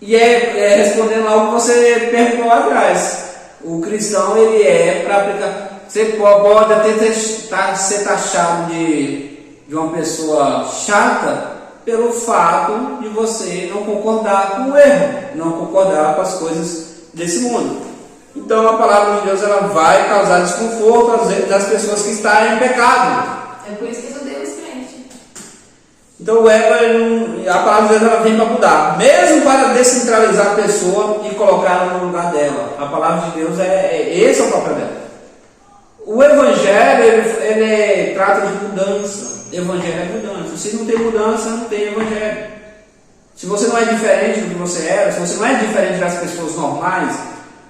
E respondendo ao que você perguntou lá atrás. O cristão ele é para aplicar. Você pode até ser taxado de uma pessoa chata pelo fato de você não concordar com o erro, não concordar com as coisas desse mundo. Então a palavra de Deus ela vai causar desconforto às vezes das pessoas que estão em pecado.
É por isso que eu odeio os crentes.
Então o ego, a palavra de Deus ela vem para mudar, mesmo para descentralizar a pessoa e colocá-la no lugar dela. A palavra de Deus esse é o papel dela. O evangelho ele trata de mudança. Evangelho é mudança. Se não tem mudança, não tem evangelho. Se você não é diferente do que você era, se você não é diferente das pessoas normais,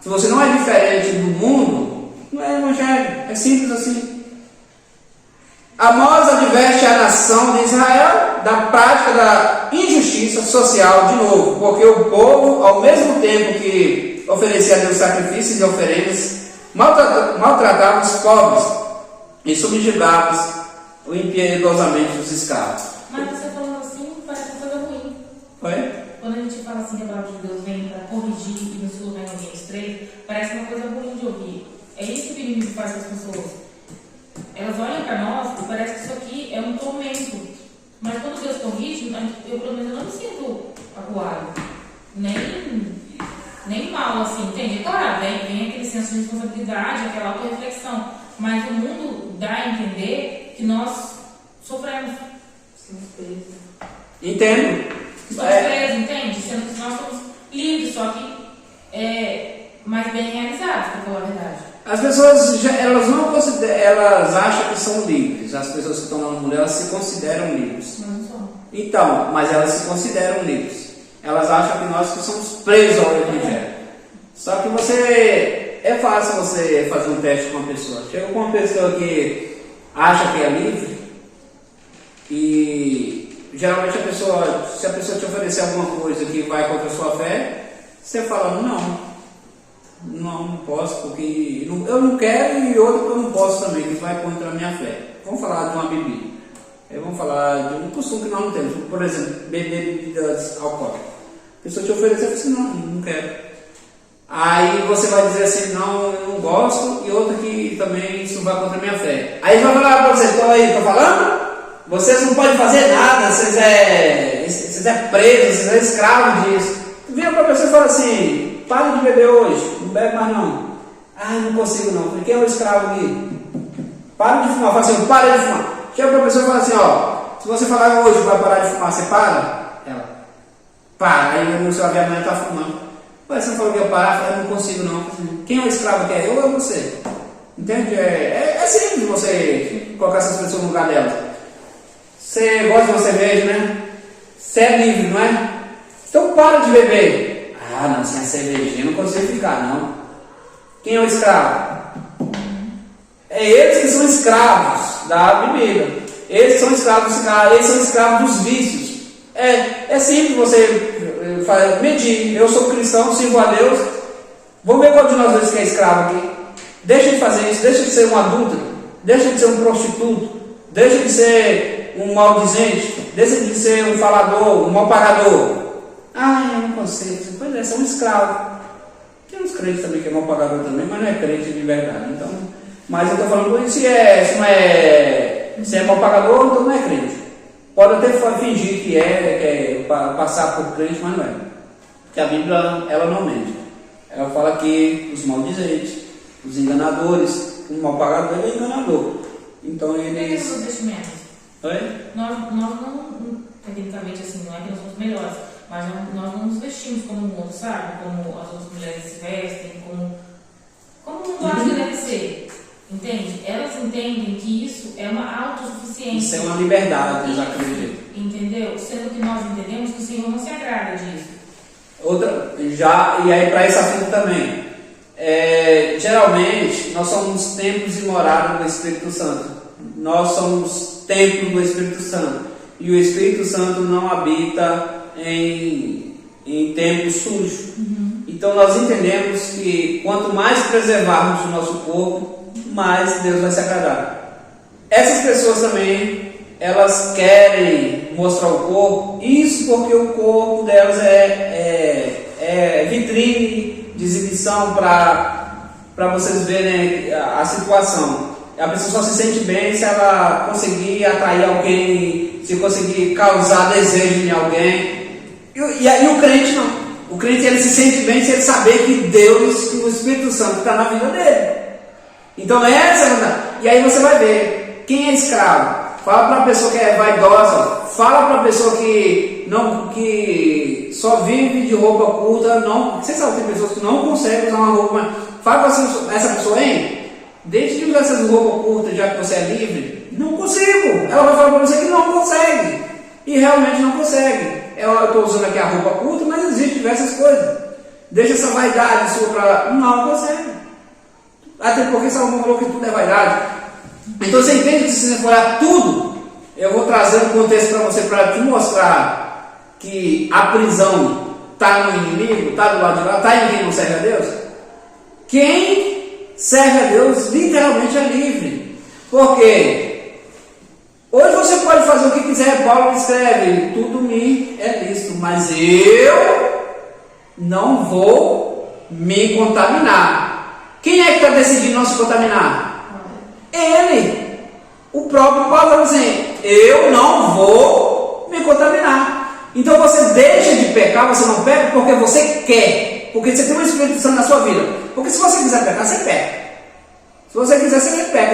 se você não é diferente do mundo, não é evangelho. É simples assim. Amós adverte a nação de Israel da prática da injustiça social de novo, porque o povo, ao mesmo tempo que oferecia a Deus sacrifícios e oferendas, maltratava os pobres e subjugava impiedosamente os escravos.
Mas você falando assim, parece uma coisa ruim.
Foi?
Quando a gente fala assim que a palavra de Deus vem para corrigir e nos colocar em ambientes estreitos, parece uma coisa ruim de ouvir. É isso que o inimigo faz com as pessoas. Elas olham para nós e parece que isso aqui é um tormento. Mas quando Deus corrige, eu pelo menos não me sinto acuado. Nem mal, assim, entende? Claro, vem aquele senso de responsabilidade, aquela autorreflexão. Mas o mundo dá a entender que nós sofremos. Somos presos.
Entendo.
Somos presos, entende? Sendo que nós somos livres, só que mais bem realizados, para falar a verdade.
As pessoas, elas não consideram, elas acham que são livres. As pessoas que estão na mulher, elas se consideram livres.
Não são.
Então, mas elas se consideram livres. Elas acham que nós que somos presos ao evangelho. Só que é fácil você fazer um teste com uma pessoa. Chega com uma pessoa que acha que é livre e geralmente se a pessoa te oferecer alguma coisa que vai contra a sua fé, você fala, não posso, porque eu não quero, e outro que eu não posso também, que vai contra a minha fé. Vamos falar de uma bebida. Vamos falar de um costume que nós não temos. Por exemplo, beber bebidas alcoólicas. A pessoa te oferecer, você fala assim, não quero. Aí você vai dizer assim, não, eu não gosto, e outro que também isso vai contra a minha fé. Aí ele vai falar para você, tô falando? Vocês não podem fazer nada, vocês é preso, vocês é escravo disso. Tu vira para a pessoa e fala assim, para de beber hoje, não bebe mais não. Ah, não consigo não, porque quem é o escravo aqui? Para de fumar, fala assim, para de fumar. Chega para a pessoa e fala assim, se você falar hoje vai parar de fumar, você para? Ela, para, aí você vai ver a mãe está fumando. Você não falou que ia parar, eu não consigo não. Quem é o escravo que é? Eu ou você? Entende? É simples você colocar essas pessoas no lugar delas. Você gosta de uma cerveja, né? Você é livre, não é? Então para de beber. Ah, não, sem a cervejinha não consigo ficar, não. Quem é o escravo? É eles que são escravos da bebida. Eles são escravos do cigarro, eles são escravos dos vícios. É simples você medir. Eu sou cristão, sirvo a Deus. Vamos ver qual de nós dois que é escravo aqui. Deixa de fazer isso, deixa de ser um adulto, deixa de ser um prostituto, deixa de ser um maldizente, deixa de ser um falador, um mal pagador. Ah, eu não consigo. Pois é, são um escravo. Tem uns crentes também que é mal pagador também, mas não é crente de verdade. Então, mas eu estou falando se é mal pagador, então não é crente. Pode até fingir que é passar por crente, mas não é. Porque a Bíblia, ela não mente. Ela fala que os maldizentes, os enganadores, o mal pagador é enganador. Então eles...
Os vestimentos.
Oi?
Nós não, tecnicamente assim, não é que nós somos melhores, mas nós não nos vestimos como o mundo, sabe? Como as outras mulheres se vestem, como o mundo acha que deve ser. Entende? Elas entendem que isso é uma autossuficiência.
Isso é uma liberdade, eles acreditam.
Entendeu? Sendo que nós entendemos que o Senhor não se agrada disso.
E aí para esse assunto também. Geralmente, nós somos templos e morada do Espírito Santo. Nós somos templo do Espírito Santo. E o Espírito Santo não habita em templos sujos. Então nós entendemos que quanto mais preservarmos o nosso corpo, mais Deus vai se agradar. Essas pessoas também, elas querem mostrar o corpo, isso porque o corpo delas é vitrine de exibição para vocês verem a situação. A pessoa só se sente bem se ela conseguir atrair alguém, se conseguir causar desejo em alguém. E o crente não. O crente ele se sente bem se ele saber que Deus, que o Espírito Santo está na vida dele. Então essa é a verdade. E aí você vai ver quem é escravo. Fala para a pessoa que é vaidosa, fala para a pessoa que só vive de roupa curta, não. Você sabe que tem pessoas que não conseguem usar uma roupa, mas fala para essa pessoa, hein? Deixe de usar essas roupas curtas, já que você é livre. Não consigo. Ela vai falar para você que não consegue. E realmente não consegue. Eu estou usando aqui a roupa curta, mas existem diversas coisas. Deixa essa vaidade sua para lá. Não consegue. Até porque Salomão falou que tudo é vaidade. Então você entende que se você for olhar tudo, eu vou trazer um contexto para você, para te mostrar que a prisão está no inimigo, está do lado de lá, está em quem não serve a Deus. Quem serve a Deus literalmente é livre. Porque hoje você pode fazer o que quiser. Paulo escreve, tudo me é lícito, mas eu não vou me contaminar. Quem é que está decidindo não se contaminar? Ele. O próprio Paulo está dizendo, eu não vou me contaminar. Então você deixa de pecar, você não peca porque você quer. Porque você tem um Espírito Santo na sua vida. Porque se você quiser pecar, você peca. Se você quiser, você peca.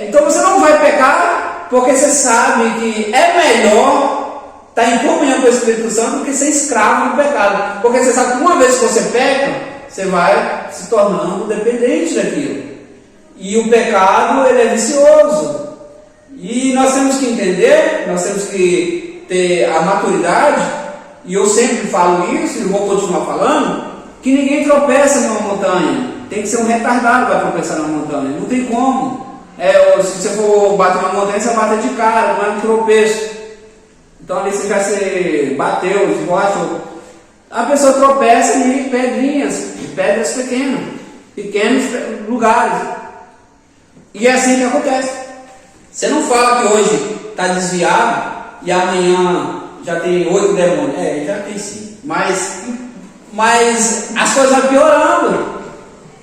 Então você não vai pecar porque você sabe que é melhor estar em comunhão com o Espírito Santo do que ser escravo do pecado. Porque você sabe que uma vez que você peca, você vai se tornando dependente daquilo. E o pecado, ele é vicioso. E nós temos que entender, nós temos que ter a maturidade, e eu sempre falo isso, e vou continuar falando, que ninguém tropeça numa montanha. Tem que ser um retardado para tropeçar numa montanha. Não tem como. Se você for bater uma montanha, você vai bater de cara, não é um tropeço. Então ali você já se bateu, se esborrachou. A pessoa tropeça em pedras pequenos lugares. E é assim que acontece. Você não fala que hoje está desviado e amanhã já tem 8 demônios. Já tem sim. Mas as coisas vão piorando.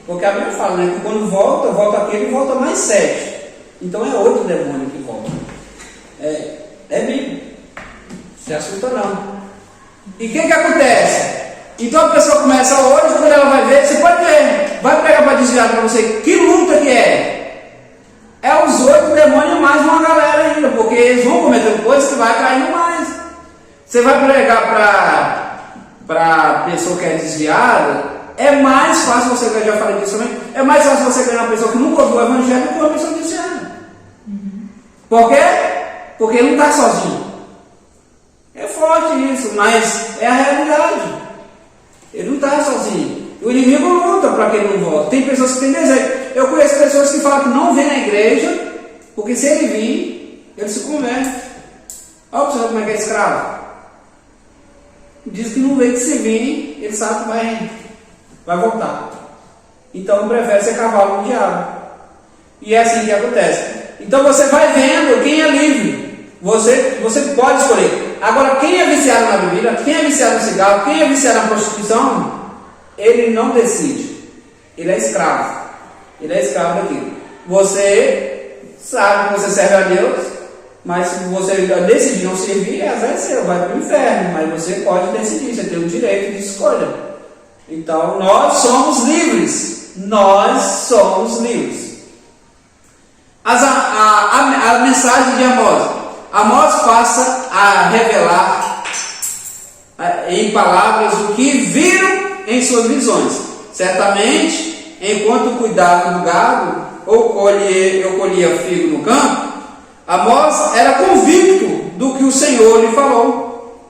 Porque a Bíblia fala, né, que quando volta aquele e volta mais 7. Então é 8 demônios que voltam. É Bíblia. Se assusta não. E o que acontece? Então a pessoa começa hoje, quando ela vai ver, você pode ver, vai pegar para desviar para você, que luta que é? É os 8 demônios mais uma galera ainda, porque eles vão cometendo coisas que vai caindo mais. Você vai pregar para a pessoa que é desviada, é mais fácil você ganhar, já falei disso também, é mais fácil você ganhar uma pessoa que nunca ouviu o evangelho do que uma pessoa desviada. Por quê? Porque ele não está sozinho. É forte isso, mas é a realidade. Ele não está sozinho. O inimigo luta para que ele não volte. Tem pessoas que têm desejo. Eu conheço pessoas que falam que não vêm na igreja, porque se ele vir, ele se converte. Olha para você como é que é escravo. Diz que não vem, que se vir, ele sabe que vai voltar. Então prefere ser cavalo do diabo. E é assim que acontece. Então você vai vendo quem é livre. Você pode escolher. Agora, quem é viciado na bebida, quem é viciado no cigarro, quem é viciado na prostituição, ele não decide. Ele é escravo. Ele é escravo daquilo. Você sabe que você serve a Deus, mas se você decidir não servir, às vezes você vai para o inferno, mas você pode decidir, você tem o direito de escolha. Então, nós somos livres. Nós somos livres. A mensagem de Amós. Amós passa a revelar em palavras o que viram em suas visões. Certamente, enquanto cuidava do gado, eu colhia figo no campo, Amós era convicto do que o Senhor lhe falou.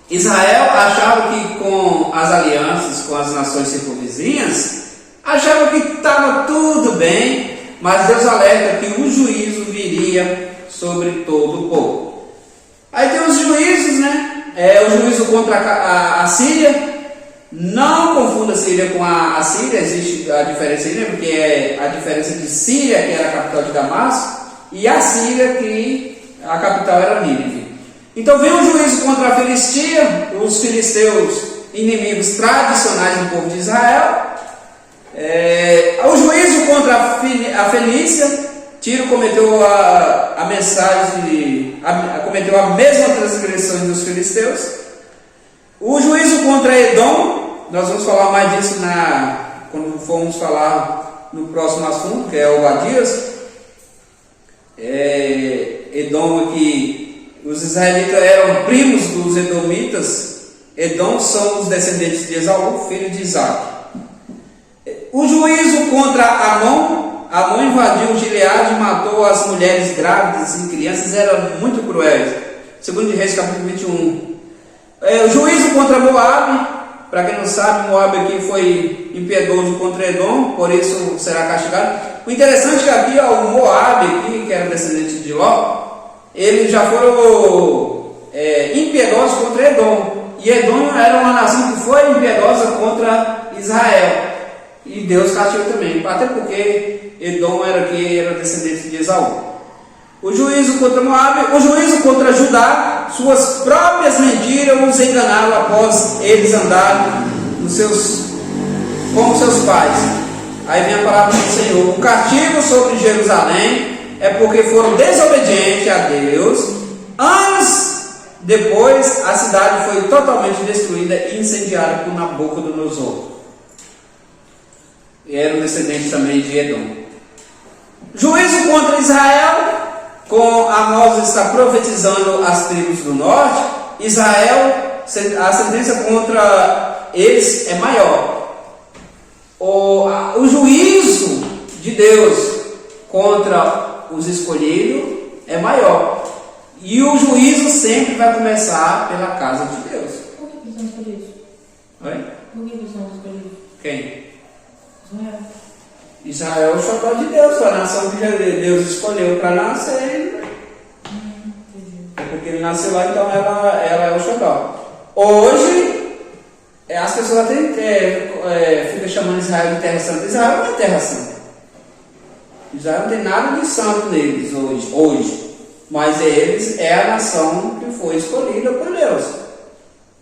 Israel achava que com as alianças com as nações circunvizinhas, achava que estava tudo bem, mas Deus alerta que o juízo viria sobre todo o povo. Aí tem os juízos, né? O juízo contra a Síria. Não confunda a Síria com a Síria, existe a diferença aí, né? Porque é a diferença de Síria, que era a capital de Damasco, e a Síria, que a capital era Nínive. Então vem um juízo contra a Filistia, os filisteus, inimigos tradicionais do povo de Israel. O juízo contra a Fenícia. Tiro cometeu cometeu a mesma transgressão dos filisteus. O juízo contra Edom, nós vamos falar mais disso quando formos falar no próximo assunto, que é Obadias. Edom aqui, os israelitas eram primos dos edomitas. Edom são os descendentes de Esaú, filho de Isaac. O juízo contra Amon. Amon invadiu Gileade e matou as mulheres grávidas e crianças, eram muito cruéis. Segundo de Reis, capítulo 21. O juízo contra Moabe. Para quem não sabe, Moabe aqui foi impiedoso contra Edom, por isso será castigado. O interessante é que aqui, o Moabe aqui, que era descendente de Ló, eles já foram impiedosos contra Edom. E Edom era uma nação que foi impiedosa contra Israel. E Deus castigou também, até porque Edom era descendente de Esaú. O juízo contra Moabe, o juízo contra Judá, suas próprias mentiras os enganaram após eles andarem como seus pais. Aí vem a palavra do Senhor: o castigo sobre Jerusalém é porque foram desobedientes a Deus. Anos depois, a cidade foi totalmente destruída e incendiada por Nabucodonosor. E eram descendentes também de Edom. Juízo contra Israel, com Amós está profetizando as tribos do norte. Israel, a sentença contra eles é maior. O juízo de Deus contra os escolhidos é maior. E o juízo sempre vai começar pela casa de Deus.
Por que eles são escolhidos?
Oi?
Por que eles são escolhidos?
Quem?
Israel.
Israel é o xodó de Deus, a nação que Deus escolheu para nascer. Porque ele nasceu lá, então ela é o xodó. Hoje, as pessoas até ficam chamando Israel de terra santa. Israel não é terra santa. Israel não tem nada de santo neles hoje. Mas eles é a nação que foi escolhida por Deus.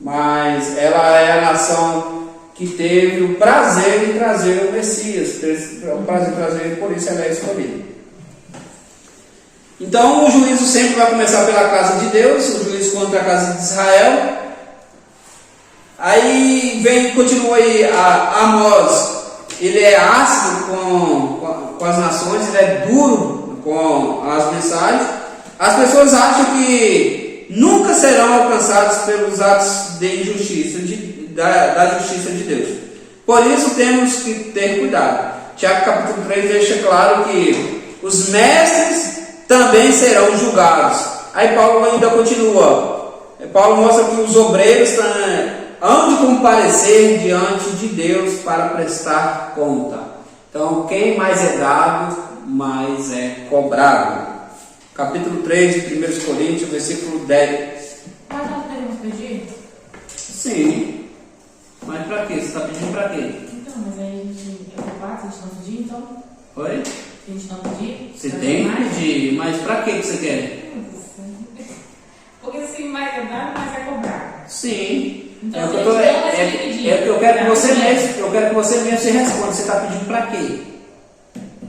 Mas ela é a nação que teve o prazer de trazer o Messias, o prazer de trazer, por isso ela é escolhida. Então o juízo sempre vai começar pela casa de Deus, o juízo contra a casa de Israel. Aí continua aí Amós, ele é ácido com as nações, ele é duro com as mensagens. As pessoas acham que nunca serão alcançados pelos atos de injustiça, da justiça de Deus. Por isso temos que ter cuidado. Tiago capítulo 3 deixa claro que os mestres também serão julgados. Aí Paulo ainda continua. Paulo mostra que os obreiros hão de comparecer diante de Deus para prestar conta. Então quem mais é dado, mais é cobrado. Capítulo 3 de 1 Coríntios, versículo 10.
Mas nós podemos pedir?
Sim. Mas para quê? Você está pedindo para quê?
Então, mas aí a gente é culpado, a gente não pedir, então?
Oi?
A gente não pedir?
Você tem que pedir, mas para que você quer?
Porque se mais é dado, mais é cobrado.
Sim.
Então,
É o que eu quero que você mesmo, se responda. Você está pedindo para quê?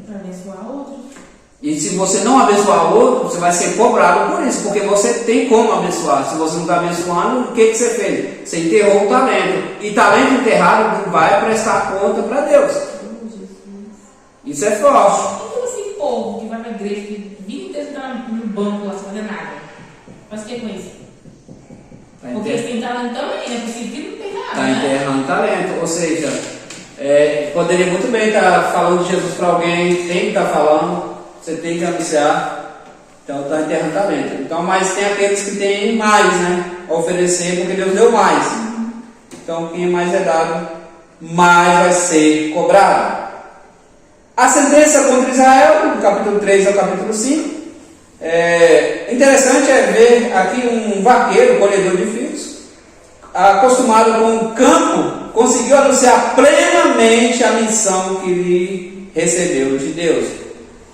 Para abençoar outros.
E se você não abençoar outro, você vai ser cobrado por isso, porque você tem como abençoar. Se você não está abençoando, o que você fez? Você enterrou o talento. E talento enterrado vai prestar conta para Deus. Isso é forte.
Então, esse povo que vai para a igreja, que vive inteiro está no banco lá sem fazer nada, faz o que com isso? Porque eles têm talento também, né? Porque que não tem nada.
Está enterrando talento. Ou seja, poderia muito bem estar falando de Jesus para alguém, tem que estar falando. Você tem que anunciar, então está enterrando talento. Então, mas tem aqueles que têm mais, né? A oferecer, porque Deus deu mais. Então, quem mais é dado, mais vai ser cobrado. A sentença contra Israel, do capítulo 3 ao capítulo 5. Interessante ver aqui um vaqueiro, colhedor de figos, acostumado com o campo, conseguiu anunciar plenamente a missão que lhe recebeu de Deus.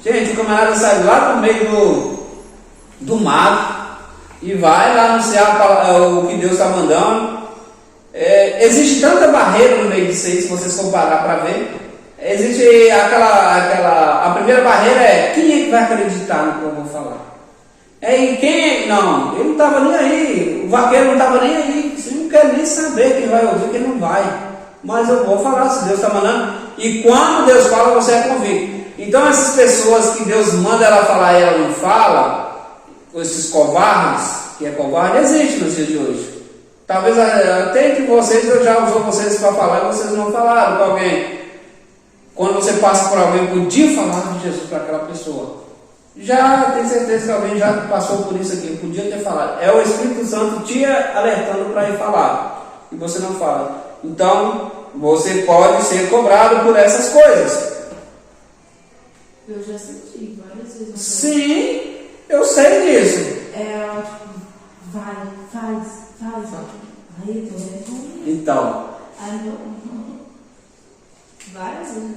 Gente, o camarada sai lá no meio do mato e vai lá anunciar o que Deus está mandando. Existe tanta barreira no meio disso aí, se vocês for parar para ver. Existe a primeira barreira é: quem é que vai acreditar no que eu vou falar? Não, ele não estava nem aí, o vaqueiro não estava nem aí. Sim. não quero nem saber quem vai ouvir, quem não vai. Mas eu vou falar se Deus está mandando. E quando Deus fala, você é convicto. Então essas pessoas que Deus manda ela falar e ela não fala, esses covardes, que é covarde, existe nos dias de hoje. Talvez até entre vocês, eu já usou vocês para falar e vocês não falaram com alguém. Quando você passa por alguém, podia falar de Jesus para aquela pessoa. Já tem certeza que alguém já passou por isso aqui, podia ter falado. É o Espírito Santo te alertando para ir falar. E você não fala. Então, você pode ser cobrado por essas coisas.
Eu já senti várias vezes.
Sim, eu sei disso.
Tipo, vai, faz. Aí, tô vendo.
Então.
Aí, várias vezes.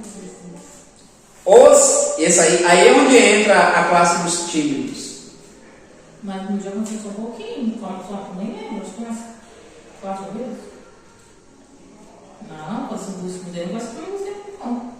Aí é onde entra a classe dos tímidos.
Mas no dia aconteceu um pouquinho, só nem lembro, acho que umas 4 vezes. Não, quando você busca o Deus, não vai ser comigo sempre, não.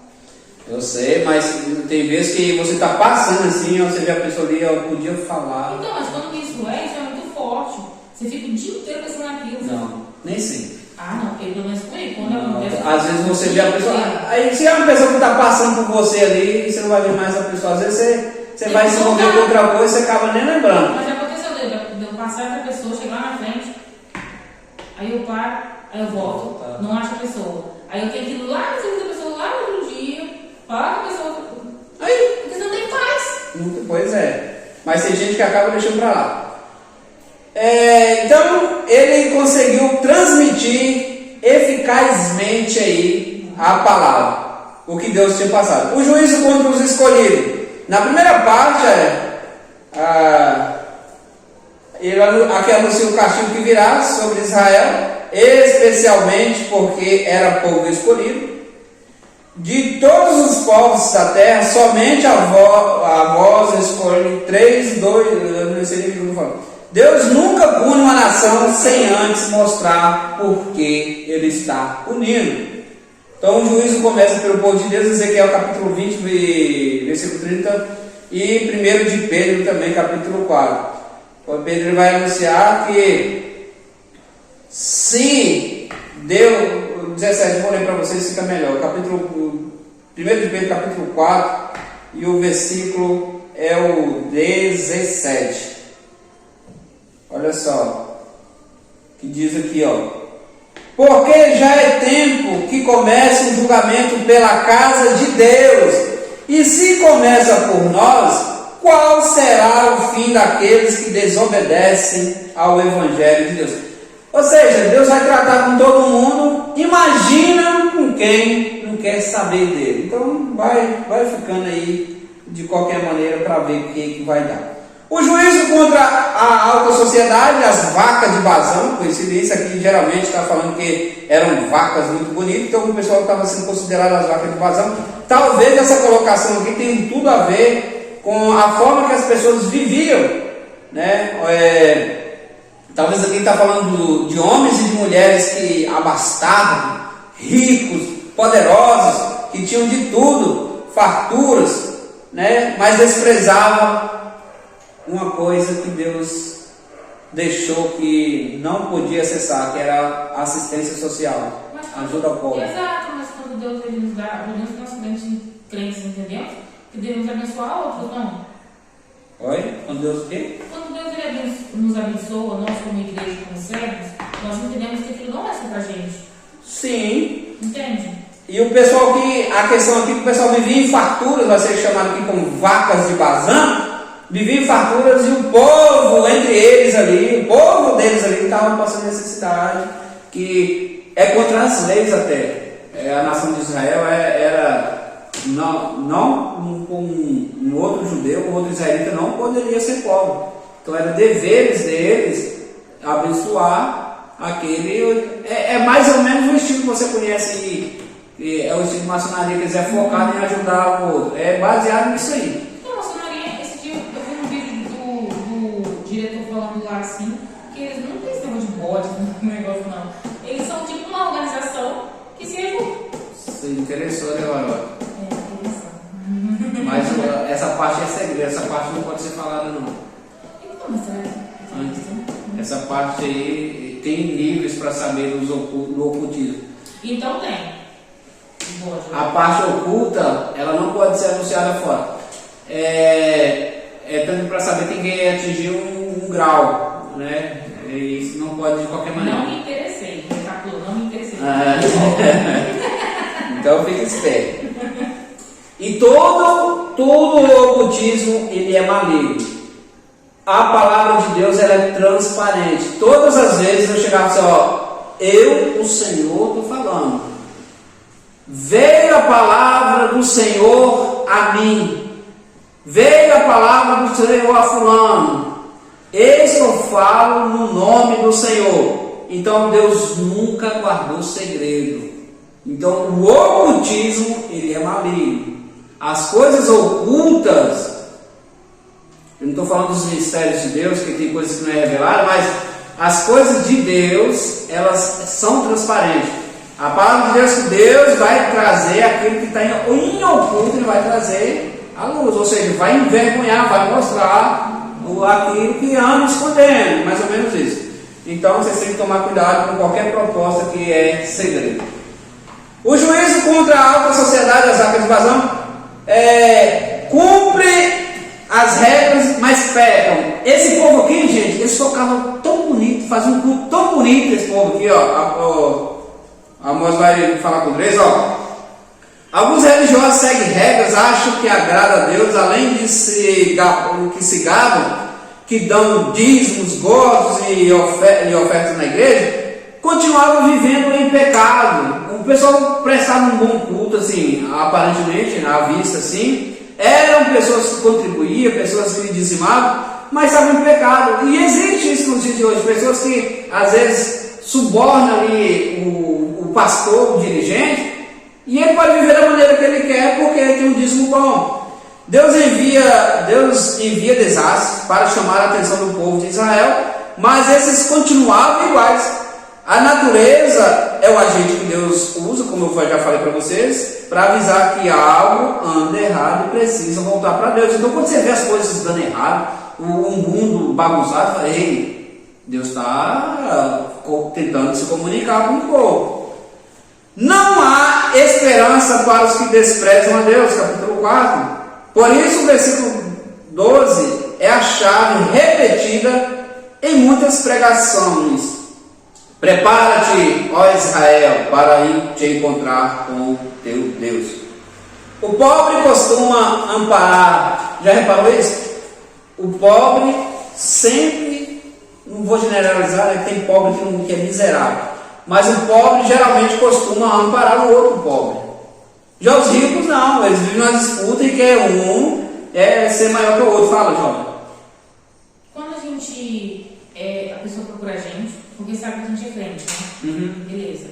Eu sei, mas tem vezes que você está passando assim, você vê a pessoa ali, eu podia falar.
Então, mas quando isso é muito forte. Você fica o dia inteiro pensando naquilo.
Não, nem sempre.
Não, porque pelo menos comigo, quando acontece.
Às vezes você vê a pessoa. Aí se é uma pessoa que está passando por você ali, você não vai ver mais a pessoa. Às vezes você vai se envolver com outra coisa e você acaba nem lembrando.
Mas já aconteceu de eu passar essa pessoa, chegar lá na frente, aí eu paro, aí eu volto, não acho a pessoa. Aí eu tenho que ir lá na frente da pessoa, lá no outro dia, falar com a pessoa. Aí, porque você não tem paz.
Pois é. Mas tem gente que acaba deixando para lá. Então ele conseguiu transmitir eficazmente aí a palavra, o que Deus tinha passado. O juízo contra os escolhidos. Na primeira parte ele aqui anuncia o castigo que virá sobre Israel, especialmente porque era povo escolhido. De todos os povos da terra, somente a vós escolhe 3, 2, eu não sei nem o que eu estou falando. Deus nunca pune uma nação sem antes mostrar por que ele está punindo. Então o juízo começa pelo povo de Deus, Ezequiel capítulo 20, versículo 30, e 1 de Pedro também, capítulo 4. Então, Pedro vai anunciar que se Deus, 17, vou ler para vocês, fica melhor. 1 de Pedro, capítulo 4, e o versículo é o 17. Olha só, que diz aqui, porque já é tempo que comece o julgamento pela casa de Deus, e se começa por nós, qual será o fim daqueles que desobedecem ao Evangelho de Deus? Ou seja, Deus vai tratar com todo mundo, imagina com quem não quer saber dele. Então vai ficando aí de qualquer maneira para ver o que vai dar. O juízo contra a alta sociedade, as vacas de Bazã, conhecido isso aqui, geralmente está falando que eram vacas muito bonitas, então o pessoal estava sendo considerado as vacas de Bazã. Talvez essa colocação aqui tenha tudo a ver com a forma que as pessoas viviam, né? Talvez aqui está falando de homens e de mulheres que abastavam, ricos, poderosos, que tinham de tudo, farturas, né? Mas desprezavam uma coisa que Deus deixou que não podia cessar, que era a assistência social, ajuda ao povo.
Exato, mas quando Deus ele nos dá, pelo menos nós crentes entendemos, que devemos abençoar outros, não?
Oi? Quando Deus o quê?
Quando Deus ele nos abençoa, nós como igreja, como servos, nós entendemos que aquilo não é só pra gente.
Sim.
Entende?
E o pessoal a questão aqui que o pessoal vivia em farturas, vai ser chamado aqui como vacas de Bazã, vivia em farturas e o povo entre eles ali, o povo deles ali estava passando necessidade, que é contra as leis até. A nação de Israel era não um outro judeu, um outro israelita não poderia ser pobre. Então era deveres deles abençoar aquele. É mais ou menos o estilo que você conhece, que é o estilo de maçonaria, que eles é focado em ajudar o outro. É baseado nisso aí.
Então, maçonaria, esse dia eu vi um vídeo do diretor falando lá assim, que eles não têm esse negócio de bode no negócio, não. Eles são tipo uma organização que se ajuda.
Você interessou, né, Laura?
É,
mas essa parte é segredo, essa parte não pode ser falada, não.
Então, mas será que
essa parte aí tem níveis para saber do ocultismo.
Então tem.
A parte oculta, ela não pode ser anunciada fora. Tanto para saber tem que atingir um grau, né? Isso não pode de qualquer maneira.
Não me interessei, não me interessei.
Então fica esperto. E todo o ocultismo, ele é maligno. A palavra de Deus, ela é transparente. Todas as vezes eu chegava assim, eu, o Senhor, estou falando. Veio a palavra do Senhor a mim. Veio a palavra do Senhor a fulano. Eis que eu falo no nome do Senhor. Então Deus nunca guardou segredo. Então o ocultismo, ele é maligno. As coisas ocultas, eu não estou falando dos mistérios de Deus, que tem coisas que não é revelada, mas as coisas de Deus, elas são transparentes. A palavra de Deus, que Deus vai trazer aquilo que está em oculto, ele vai trazer à luz, ou seja, vai envergonhar, vai mostrar aquilo que anda escondendo, mais ou menos isso. Então vocês têm que tomar cuidado com qualquer proposta que é segredo. O juízo contra a alta sociedade, as arcas de vazão, cumpre as regras, mas pecam. Esse povo aqui, gente, eles tocavam tão bonito, faziam um culto tão bonito, esse povo aqui, a moça vai falar com eles, Alguns religiosos seguem regras, acham que agrada a Deus, além de se gabam, que dão dízimos, gozos e ofertas na igreja, continuavam vivendo em pecado. O pessoal prestava um bom culto, assim, aparentemente, à vista, assim. Eram pessoas que contribuíam, pessoas que dizimavam, mas estavam em pecado. E existe isso nos dias de hoje, pessoas que às vezes subornam ali o pastor, o dirigente, e ele pode viver da maneira que ele quer, porque ele tem um dízimo bom. Deus envia desastres para chamar a atenção do povo de Israel, mas esses continuavam iguais. A natureza é o agente que Deus usa, como eu já falei para vocês, para avisar que algo anda errado e precisa voltar para Deus. Então, quando você vê as coisas dando errado, um mundo bagunçado, fala, ei, Deus está tentando se comunicar com o povo. Não há esperança para os que desprezam a Deus, capítulo 4. Por isso o versículo 12 é a chave repetida em muitas pregações. Prepara-te, ó Israel, para ir te encontrar com teu Deus. O pobre costuma amparar. Já reparou isso? O pobre sempre, não vou generalizar, tem pobre que é miserável, mas o pobre geralmente costuma amparar o outro pobre. Já os ricos não, eles vivem uma disputa e quer um ser maior que o outro. Fala, Jovem.
Quando a pessoa procura a gente, porque sabe que a gente é crente, né?
Uhum.
Beleza.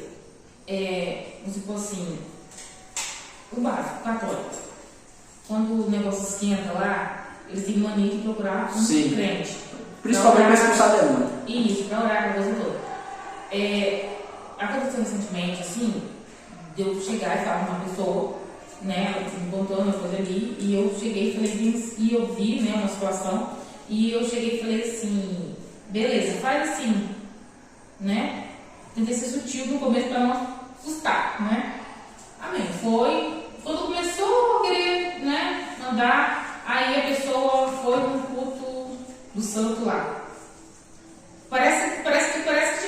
Vamos supor assim, o básico, católico. Quando o negócio esquenta lá, eles têm mania de procurar um crente.
Principalmente para expulsar demônio.
Isso, para orar, a coisa toda. Aconteceu recentemente, assim, de eu chegar e falar com uma pessoa, né, ela me contou uma coisa ali, e eu cheguei e falei, e eu vi, né, uma situação, e eu cheguei e falei assim, beleza, faz assim, né, tentei ser sutil no começo para não assustar, né, amém, foi, quando começou a querer, né, mandar, aí a pessoa foi no culto do santo lá. Parece que,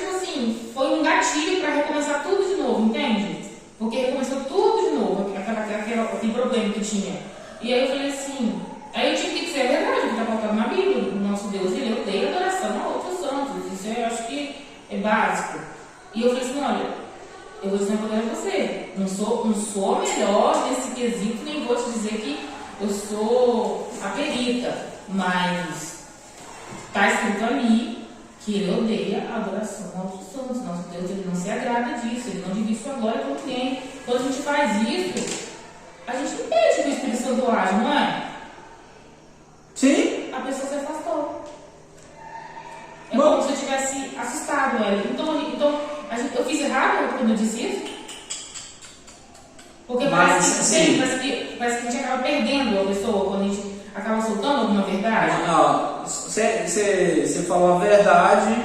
tipo assim, foi um gatilho para recomeçar tudo de novo, entende? Porque recomeçou tudo de novo, aquele problema que tinha. E aí eu falei assim, aí eu tive que dizer a verdade, que está faltando na Bíblia. O nosso Deus, ele odeia adoração a outros santos. Isso eu acho que é básico. E eu falei assim, olha, eu vou dizer uma coisa a você, não sou a melhor nesse quesito, nem vou te dizer que eu sou a perita, mas está escrito ali que ele odeia a adoração a outros santos. Nosso Deus, ele não se agrada disso, ele não divide sua glória com ninguém. Quando a gente faz isso, a gente impede que o Espírito Santo age, não é?
Sim.
A pessoa se afastou. É como se eu tivesse assustado ela. Então eu fiz errado quando eu disse isso? Porque parece que a gente acaba perdendo a pessoa quando a gente acaba soltando alguma verdade.
Não, você falou a verdade,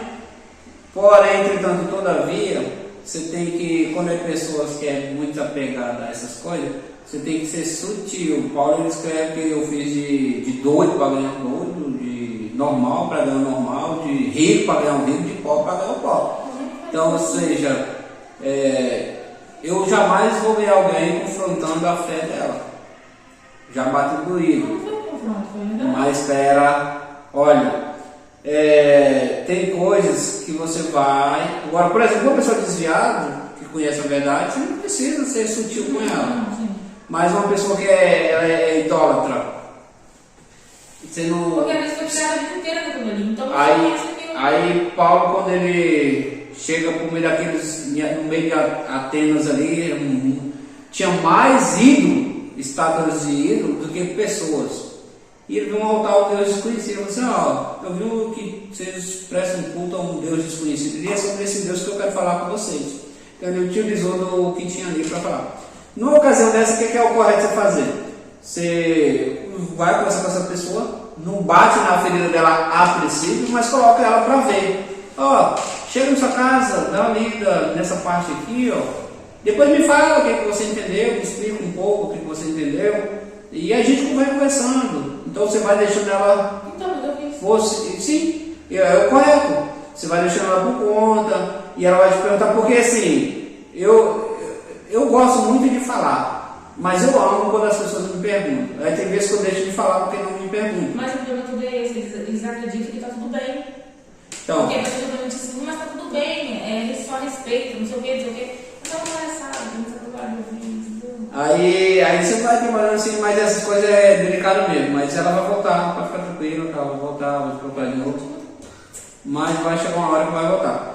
Porém, entretanto, todavia, você tem que, quando é pessoas que é muito apegada a essas coisas, você tem que ser sutil. Paulo ele escreve que eu fiz de doido para ganhar doido, de normal para ganhar normal, de rico para ganhar rico, de pobre para ganhar pobre. Então, ou seja, eu jamais vou ver alguém confrontando a fé dela. Já bate doído. Mas espera, olha, tem coisas que você vai. Agora, por exemplo, uma pessoa desviada, que conhece a verdade, você não precisa ser sutil com ela. Mas uma pessoa que é idólatra, você não.
Porque a pessoa fica a vida inteira daquilo ali. Então,
aí Paulo, quando ele chega por meio daqueles, no meio de Atenas ali, tinha mais ídolo, estátuas de ídolo, do que pessoas. E ele viu um altar ao Deus desconhecido. Ele falou assim: eu vi que vocês prestam culto a um Deus desconhecido. E é sobre esse Deus que eu quero falar com vocês. Então ele utilizou do que tinha ali para falar. Numa ocasião dessa, o que é o correto você fazer? Você vai conversar com essa pessoa, não bate na ferida dela a princípio, mas coloca ela para ver. Chega na sua casa, dá uma lida nessa parte aqui, depois me fala o que você entendeu, me explica um pouco o que você entendeu, e a gente vai conversando. Então você vai deixando ela. Sim, é o correto. Você vai deixando ela por conta, e ela vai te perguntar, porque assim, eu gosto muito de falar, mas eu amo quando as pessoas me perguntam. Aí tem vezes que eu deixo de falar porque não me perguntam.
Mas o problema tudo é esse, eles acreditam que está tudo bem.
Então,
porque a pessoa também diz assim, mas está tudo bem, só respeito, não sei o que. Então não é, sabe, não sei o que.
Aí você vai trabalhando assim, mas essas coisas é delicado mesmo. Mas ela vai voltar, pode ficar tranquila, ela vai voltar, vai procurar de novo. Mas vai chegar uma hora que vai voltar.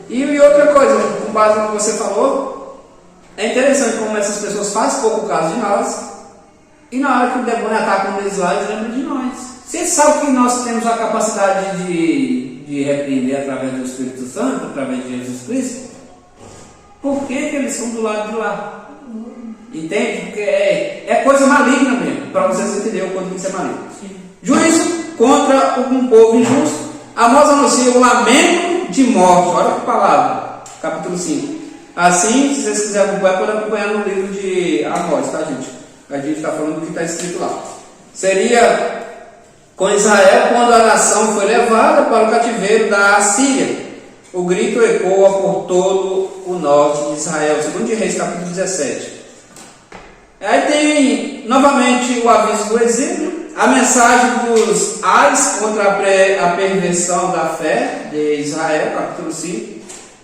E outra coisa, com base no que você falou, é interessante como essas pessoas fazem pouco caso de nós, e na hora que o demônio ataca eles lá, eles lembram de nós. Você sabe que nós temos a capacidade de repreender através do Espírito Santo, através de Jesus Cristo? Por que eles são do lado de lá? Entende? Porque é coisa maligna mesmo, para vocês entenderem o quanto isso é maligno. Juízo contra um povo injusto. Amós anuncia o lamento de morte. Olha que palavra, capítulo 5. Assim, se vocês quiserem acompanhar, podem acompanhar no livro de Amós, tá, gente? A gente está falando do que está escrito lá. Seria com Israel quando a nação foi levada para o cativeiro da Assíria. O grito ecoa por todo o norte de Israel. 2 Reis, capítulo 17. Aí tem novamente o aviso do exílio, a mensagem dos ais contra a perversão da fé de Israel, capítulo 5.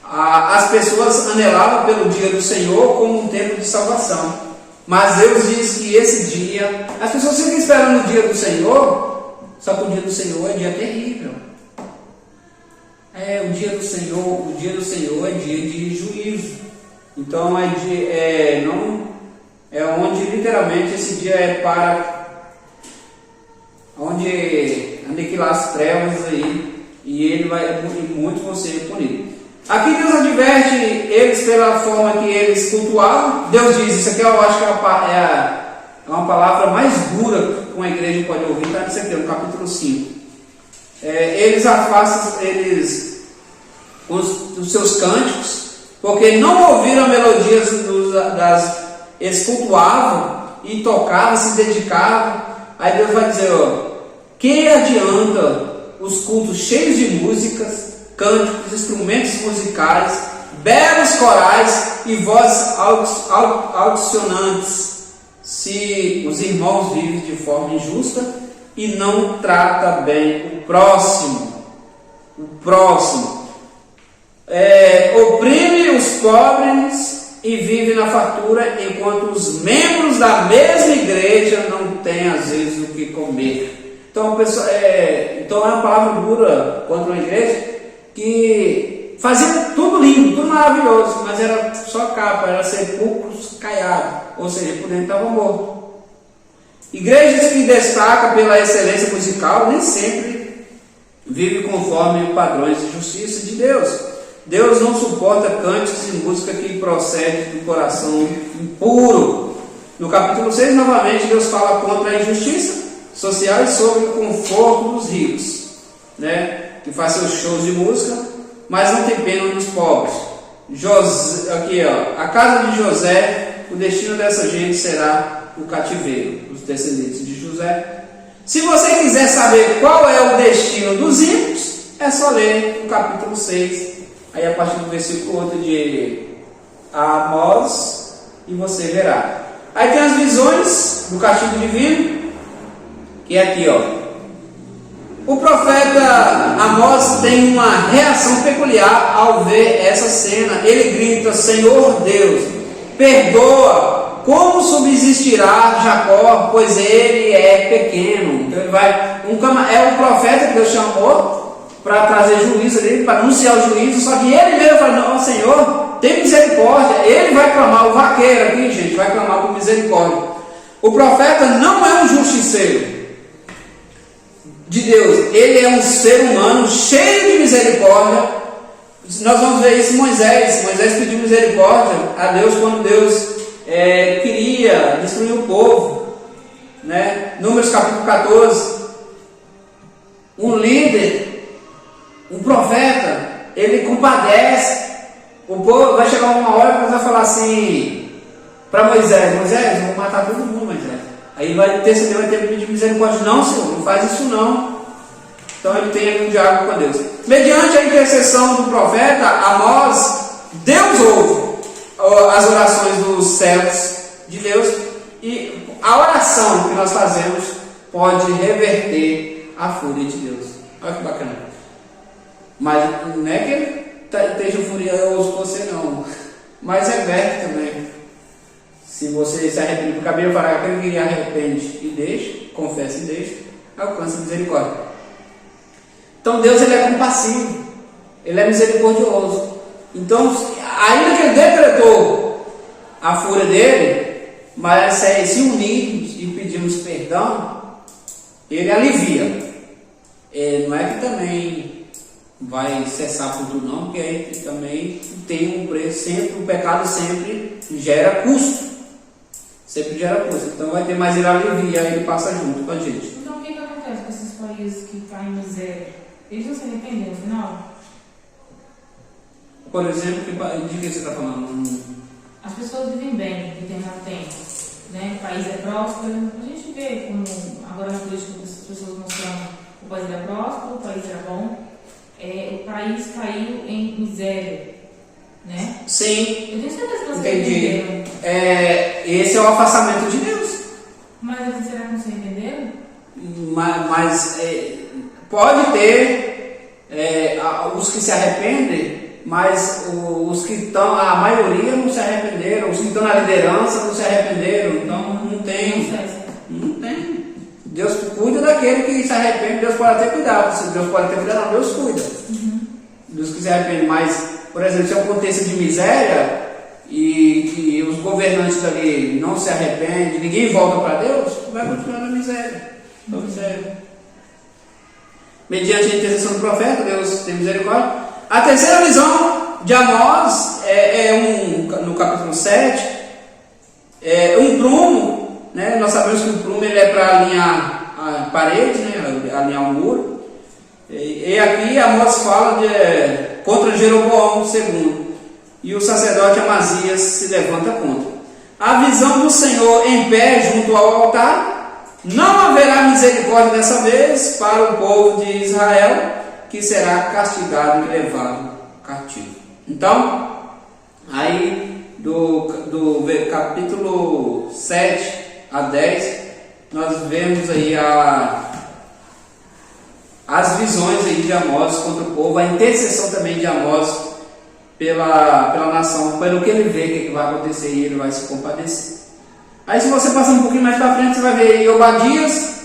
As pessoas anelavam pelo dia do Senhor como um tempo de salvação, mas Deus diz que esse dia, as pessoas ficam esperando o dia do Senhor, só que o dia do Senhor é dia terrível. O dia do Senhor é dia de juízo. Então é onde literalmente esse dia é para onde aniquilar as trevas aí, e ele vai muito vão ser punidos. Aqui Deus adverte eles pela forma que eles cultuavam. Deus diz, isso aqui eu acho que é uma palavra mais dura que uma igreja pode ouvir, está nisso aqui, no capítulo 5. Eles afastam os seus cânticos, porque não ouviram melodias eles cultuavam e tocavam, se dedicavam. Aí Deus vai dizer, que adianta os cultos cheios de músicas, cânticos, instrumentos musicais, belos corais e vozes audicionantes, se os irmãos vivem de forma injusta e não trata bem o próximo. Oprime os pobres e vive na fartura, enquanto os membros da mesma igreja não têm às vezes o que comer. Então, então é uma palavra dura contra uma igreja que fazia tudo lindo, tudo maravilhoso, mas era só capa, era sepulcros caiados, ou seja, por dentro estava morto. Igrejas que destacam pela excelência musical nem sempre vivem conforme os padrões de justiça de Deus. Deus não suporta cânticos e música que procede do coração impuro. No capítulo 6, novamente, Deus fala contra a injustiça social e sobre o conforto dos ricos, que faz seus shows de música mas não tem pena dos pobres. Aqui, ó, a casa de José, o destino dessa gente será o cativeiro, os descendentes de José. Se você quiser saber qual é o destino dos ímpios, é só ler o capítulo 6, aí a partir do versículo 8 de Amós, e você verá. Aí tem as visões do castigo divino, que é aqui, ó. O profeta Amós tem uma reação peculiar ao ver essa cena. Ele grita: Senhor Deus, perdoa, como subsistirá Jacó, pois ele é pequeno. Então ele vai, é o profeta que Deus chamou para trazer juízo ali, para anunciar o juízo, só que ele mesmo fala: não, Senhor, tem misericórdia. Ele vai clamar, o vaqueiro aqui, gente, vai clamar por misericórdia. O profeta não é um justiceiro de Deus, ele é um ser humano cheio de misericórdia. Nós vamos ver isso em Moisés. Moisés pediu misericórdia a Deus quando Deus queria destruir o povo, né? Números capítulo 14. Um líder, um profeta, ele compadece o povo. Vai chegar uma hora que Deus vai falar assim para Moisés: Moisés, eu vou matar todo mundo, Moisés. Aí vai ter que pedir misericórdia. Não, Senhor, não faz isso não. Então ele tem ali um diálogo com Deus. Mediante a intercessão do profeta Amós, Deus ouve as orações dos servos de Deus, e a oração que nós fazemos pode reverter a fúria de Deus. Olha que bacana. Mas não é que ele esteja furioso com você não, mas reverte também. Se você se arrepende, porque a Bíblia fala que aquele que arrepende e deixa, confessa e deixa, alcança misericórdia. Então Deus, ele é compassivo, ele é misericordioso. Então, ainda que ele decretou a fúria dele, mas se unirmos e pedirmos perdão, ele alivia. Não é que também vai cessar por tudo não, porque aí também tem um preço, sempre o pecado sempre gera custo. Sempre gera custo. Então vai ter, mas ele alivia, ele passa junto com a gente.
Então o que acontece com esses países que caem em miséria? Eles não se arrependem no final?
Por exemplo, de que você está falando?
As pessoas vivem bem em determinado tempo, né? O país é próspero. A gente vê como agora na política as pessoas mostrando: o país era próspero, o país era bom, o país caiu em miséria, né?
Sim.
Eu tenho certeza que você
entendi. Esse é o afastamento de Deus.
Mas será que não se arrependeram?
Mas pode ter os que se arrependem, mas os que estão, a maioria não se arrependeram. Os que estão na liderança não se arrependeram. Então não tem. Não tem. Deus cuida daquele que se arrepende. Deus pode até cuidar. Se Deus pode até cuidar, não, Deus cuida. Deus que se arrepende. Mas, por exemplo, se é um contexto de miséria e que os governantes dali não se arrependem, ninguém volta para Deus, vai continuar na miséria. Mediante a intercessão do profeta, Deus tem misericórdia. A terceira visão de Amós no capítulo 7, um prumo, né? Nós sabemos que o prumo ele é para alinhar a parede, né? Alinhar o muro. E aqui Amós fala contra Jeroboão II, e o sacerdote Amazias se levanta contra. A visão do Senhor em pé junto ao altar. Não haverá misericórdia dessa vez para o povo de Israel, que será castigado e levado cativo. Então, aí do capítulo 7 a 10, nós vemos aí as visões aí de Amós contra o povo, a intercessão também de Amós pela nação, pelo que ele vê que vai acontecer, e ele vai se compadecer. Aí se você passar um pouquinho mais para frente, você vai ver aí Obadias,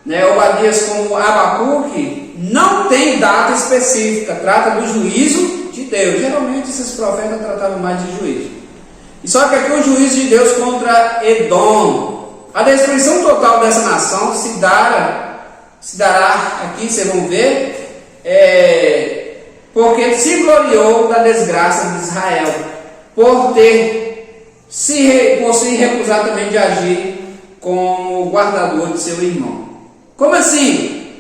né? Obadias como Abacuque, não tem data específica, trata do juízo de Deus. Geralmente esses profetas tratavam mais de juízo. E só que aqui o juízo de Deus contra Edom. A destruição total dessa nação se dará aqui, vocês vão ver, porque ele se gloriou da desgraça de Israel, por se recusar também de agir como guardador de seu irmão. Como assim?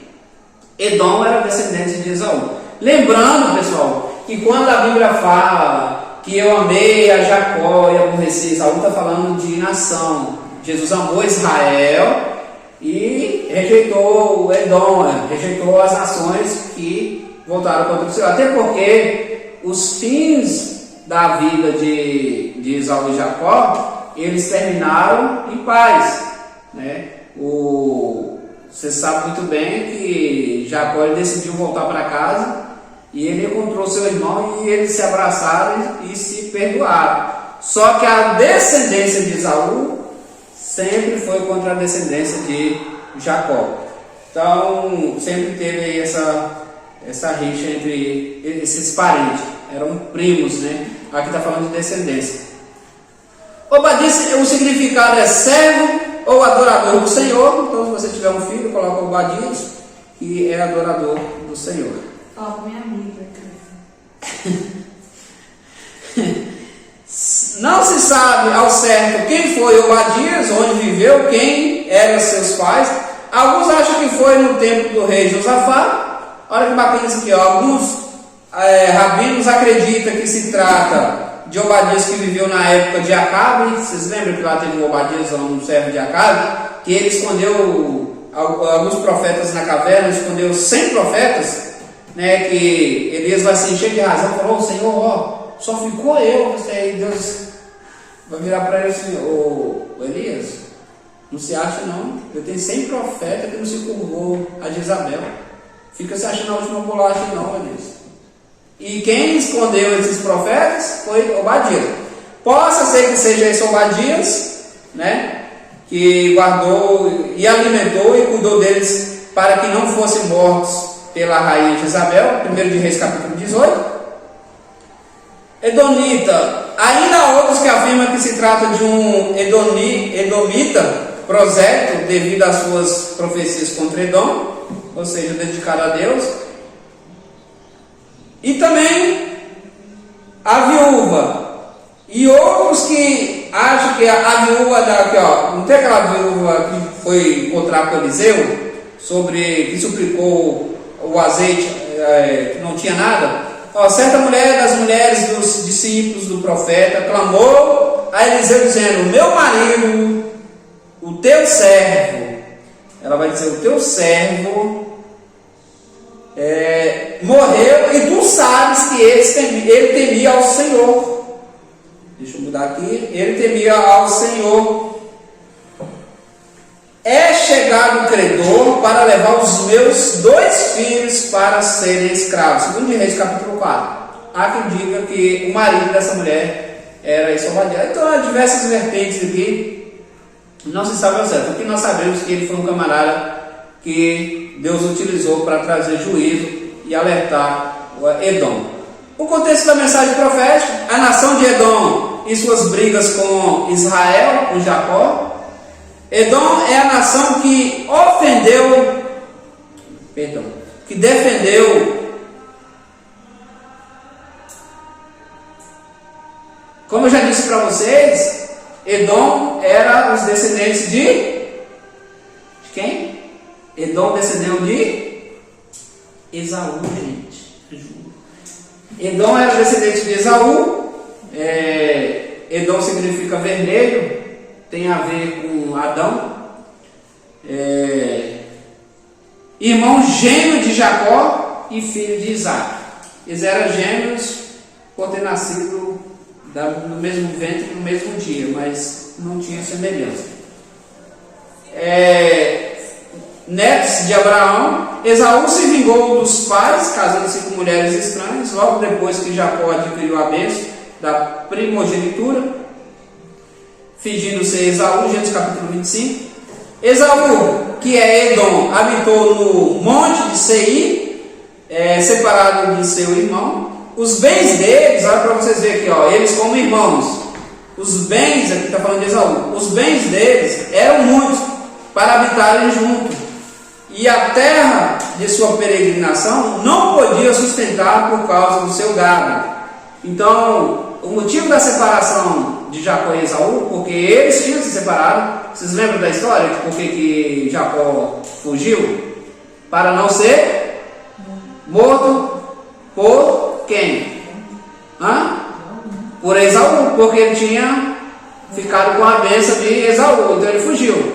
Edom era descendente de Esaú. Lembrando, pessoal, que quando a Bíblia fala que eu amei a Jacó e aborreci Esaú, está falando de nação. Jesus amou Israel e rejeitou o Edom, rejeitou as nações que voltaram contra o Senhor. Até porque os fins da vida de Esaú e Jacó, eles terminaram em paz, né? Você sabe muito bem que Jacó decidiu voltar para casa e ele encontrou seu irmão e eles se abraçaram e se perdoaram. Só que a descendência de Esaú sempre foi contra a descendência de Jacó. Então sempre teve aí essa rixa entre esses parentes, eram primos, né? Aqui está falando de descendência. Obadias, o significado é servo ou adorador do Senhor. Então, se você tiver um filho, coloca Obadias, que é adorador do Senhor.
Fala com minha amiga.
Não se sabe ao certo quem foi Obadias, onde viveu, quem eram seus pais. Alguns acham que foi no tempo do rei Josafá. Olha que bacana isso aqui, ó. Alguns rabinos acreditam que se trata de Obadias que viveu na época de Acabe. Vocês lembram que lá teve o Obadias, um servo de Acabe, que ele escondeu alguns profetas na caverna, escondeu 100 profetas, né, que Elias vai se encher de razão, falou: Senhor, ó, só ficou eu. Aí Deus vai virar para ele assim: ô Elias, não se acha não, eu tenho 100 profetas que não se curvou a Jezabel, fica se achando a última bolacha não, Elias. E quem escondeu esses profetas foi Obadias. Possa ser que seja esse Obadias, né, que guardou e alimentou e cuidou deles para que não fossem mortos pela rainha Jezabel. 1 de Reis capítulo 18. Edomita. Ainda há outros que afirmam que se trata de um edomita prosélito devido às suas profecias contra Edom, ou seja, dedicado a Deus. E também a viúva. E outros que acham que a viúva daqui, ó, não tem aquela viúva que foi encontrar com Eliseu, que suplicou o azeite, que não tinha nada. Ó, certa mulher das mulheres dos discípulos do profeta clamou a Eliseu dizendo: meu marido, o teu servo, ela vai dizer, o teu servo morreu e tu sabes que ele temia ao Senhor. Deixa eu mudar aqui. Ele temia ao Senhor. É chegado o credor para levar os meus 2 filhos para serem escravos. 2 Reis capítulo 4. Há quem diga que o marido dessa mulher era esse Obadias. Então há diversas vertentes aqui. Não se sabe ao certo. O que nós sabemos é que ele foi um camarada que Deus utilizou para trazer juízo e alertar o Edom. O contexto da mensagem profética: a nação de Edom e suas brigas com Israel, com Jacó. Edom é a nação que que defendeu, como eu já disse para vocês, Edom era os descendentes de quem? Edom descendeu de Esaú, gente. Edom era descendente de Esaú. Edom significa vermelho, tem a ver com Adão. Irmão gêmeo de Jacó e filho de Isaac. Eles eram gêmeos por ter nascido no mesmo ventre, no mesmo dia, mas não tinha semelhança. Netos de Abraão. Esaú se vingou dos pais, casando-se com mulheres estranhas, logo depois que Jacó adquiriu a bênção da primogenitura, fingindo ser Esaú. Gênesis capítulo 25. Esaú, que é Edom, habitou no monte de Seir, separado de seu irmão. Os bens deles, olha para vocês verem aqui, ó, eles como irmãos. Os bens, aqui está falando de Esaú, os bens deles eram muitos para habitarem juntos. E a terra de sua peregrinação não podia sustentar por causa do seu gado. Então, o motivo da separação de Jacó e Esaú, porque eles tinham se separado. Vocês lembram da história? Por que Jacó fugiu? Para não ser morto por quem? Por Esaú, porque ele tinha ficado com a bênção de Esaú, então ele fugiu.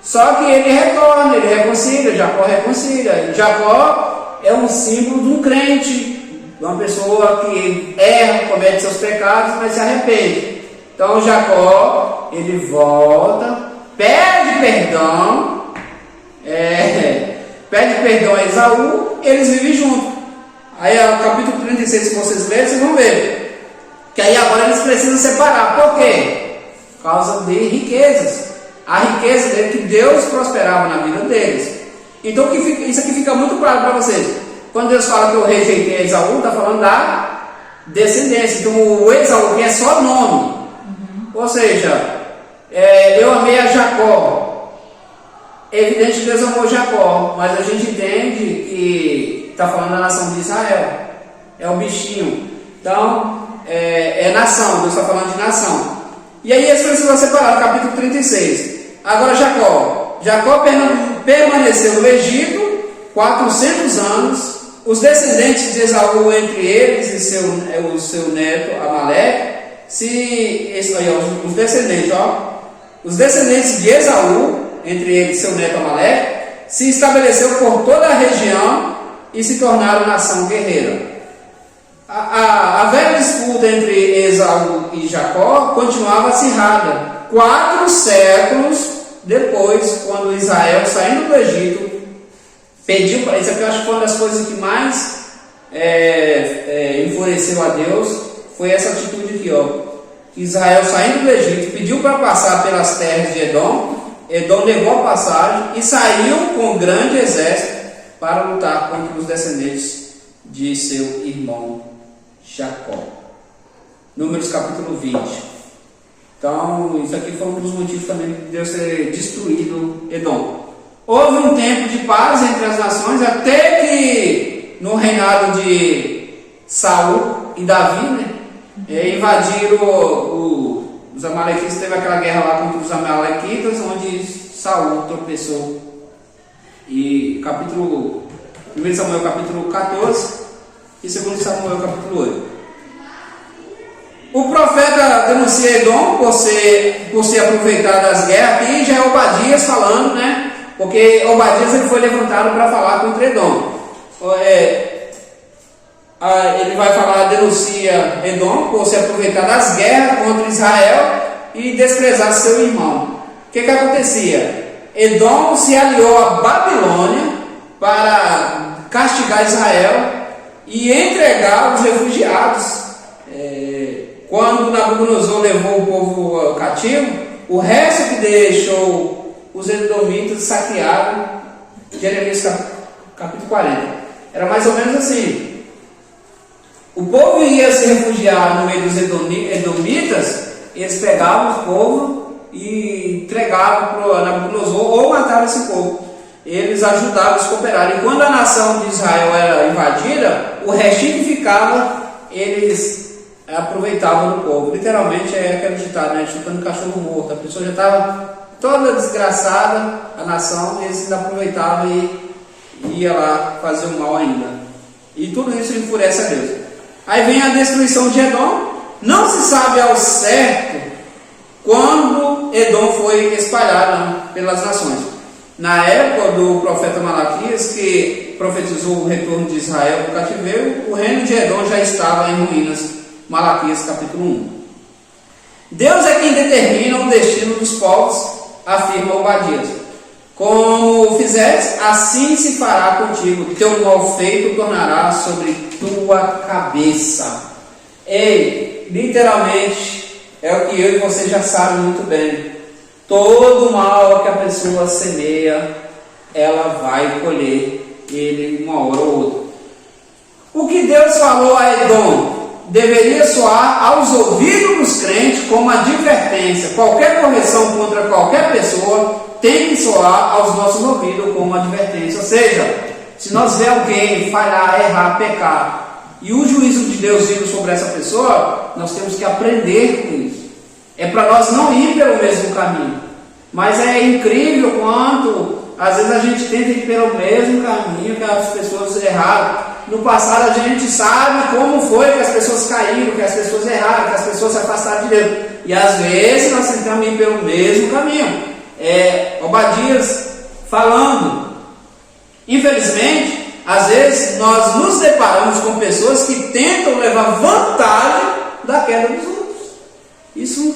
Só que ele retorna, ele reconcilia, Jacó reconcilia. Jacó é um símbolo de um crente, de uma pessoa que erra, comete seus pecados, mas se arrepende. Então Jacó, ele volta, pede perdão a Esaú, eles vivem juntos. Aí o capítulo 36, se vocês lerem, vocês vão ver que aí agora eles precisam separar. Por quê? Por causa de riquezas. A riqueza dele, que Deus prosperava na vida deles. Então isso aqui fica muito claro para vocês. Quando Deus fala que eu rejeitei Esaú, está falando da descendência. Então o Esaú aqui é só nome. Ou seja, eu amei a Jacó. É evidente que Deus amou Jacó, mas a gente entende que está falando da nação de Israel. É o bichinho. Então, é nação, Deus está falando de nação. E aí eles precisam separar, no capítulo 36. Agora Jacó permaneceu no Egito 400 anos. Os descendentes de Esaú, entre eles e o seu neto Amaleque, os descendentes de Esaú, entre eles e seu neto Amaleque, se estabeleceu por toda a região e se tornaram nação guerreira. A velha disputa entre Esaú e Jacó continuava acirrada. 4 séculos depois, quando Israel, saindo do Egito, pediu para... Isso aqui eu acho que foi uma das coisas que mais enfureceu a Deus, foi essa atitude aqui, Israel, saindo do Egito, pediu para passar pelas terras de Edom. Edom negou a passagem e saiu com um grande exército para lutar contra os descendentes de seu irmão Jacó. Números capítulo 20. Então, isso aqui foi um dos motivos também de Deus ter destruído Edom. Houve um tempo de paz entre as nações, até que no reinado de Saul e Davi, invadiram os amalequitas. Teve aquela guerra lá contra os amalequitas, onde Saul tropeçou. E 1 Samuel capítulo 14 e 2 Samuel capítulo 8. O profeta denuncia Edom por se aproveitar das guerras. Aqui já é Obadias falando, né? Porque Obadias ele foi levantado para falar contra Edom. Ele vai falar, denuncia Edom por se aproveitar das guerras contra Israel e desprezar seu irmão. O que acontecia? Edom se aliou à Babilônia para castigar Israel e entregar os refugiados. Quando Nabucodonosor levou o povo cativo, o resto que deixou os edomitas saquearam. Jeremias capítulo 40. Era mais ou menos assim. O povo ia se refugiar no meio dos edomitas, eles pegavam o povo e entregavam para Nabucodonosor ou matavam esse povo. Eles ajudavam, eles cooperaram. E quando a nação de Israel era invadida, o restinho que ficava, eles aproveitavam do povo. Literalmente é aquele ditado, né? Chutando cachorro morto. A pessoa já estava toda desgraçada, a nação, eles ainda aproveitavam e ia lá fazer o mal ainda. E tudo isso enfurece a Deus. Aí vem a destruição de Edom. Não se sabe ao certo quando Edom foi espalhado pelas nações. Na época do profeta Malaquias, que profetizou o retorno de Israel do cativeiro, o reino de Edom já estava em ruínas. Malaquias capítulo 1. Deus é quem determina o destino dos povos, afirma Obadias. Como fizeres, assim se fará contigo. Teu mal feito tornará sobre tua cabeça. Ei, literalmente, é o que eu e você já sabem muito bem. Todo mal que a pessoa semeia, ela vai colher ele uma hora ou outra. O que Deus falou a Edom deveria soar aos ouvidos dos crentes como advertência. Qualquer correção contra qualquer pessoa tem que soar aos nossos ouvidos como advertência. Ou seja, se nós ver alguém falhar, errar, pecar, e o juízo de Deus vindo sobre essa pessoa, nós temos que aprender com isso. É para nós não ir pelo mesmo caminho. Mas é incrível quanto às vezes a gente tenta ir pelo mesmo caminho que as pessoas erraram. no passado a gente sabe como foi que as pessoas caíram, que as pessoas erraram, que as pessoas se afastaram de Deus. E às vezes nós tentamos ir pelo mesmo caminho. Obadias falando. Infelizmente, às vezes nós nos deparamos com pessoas que tentam levar vantagem da queda dos outros. Isso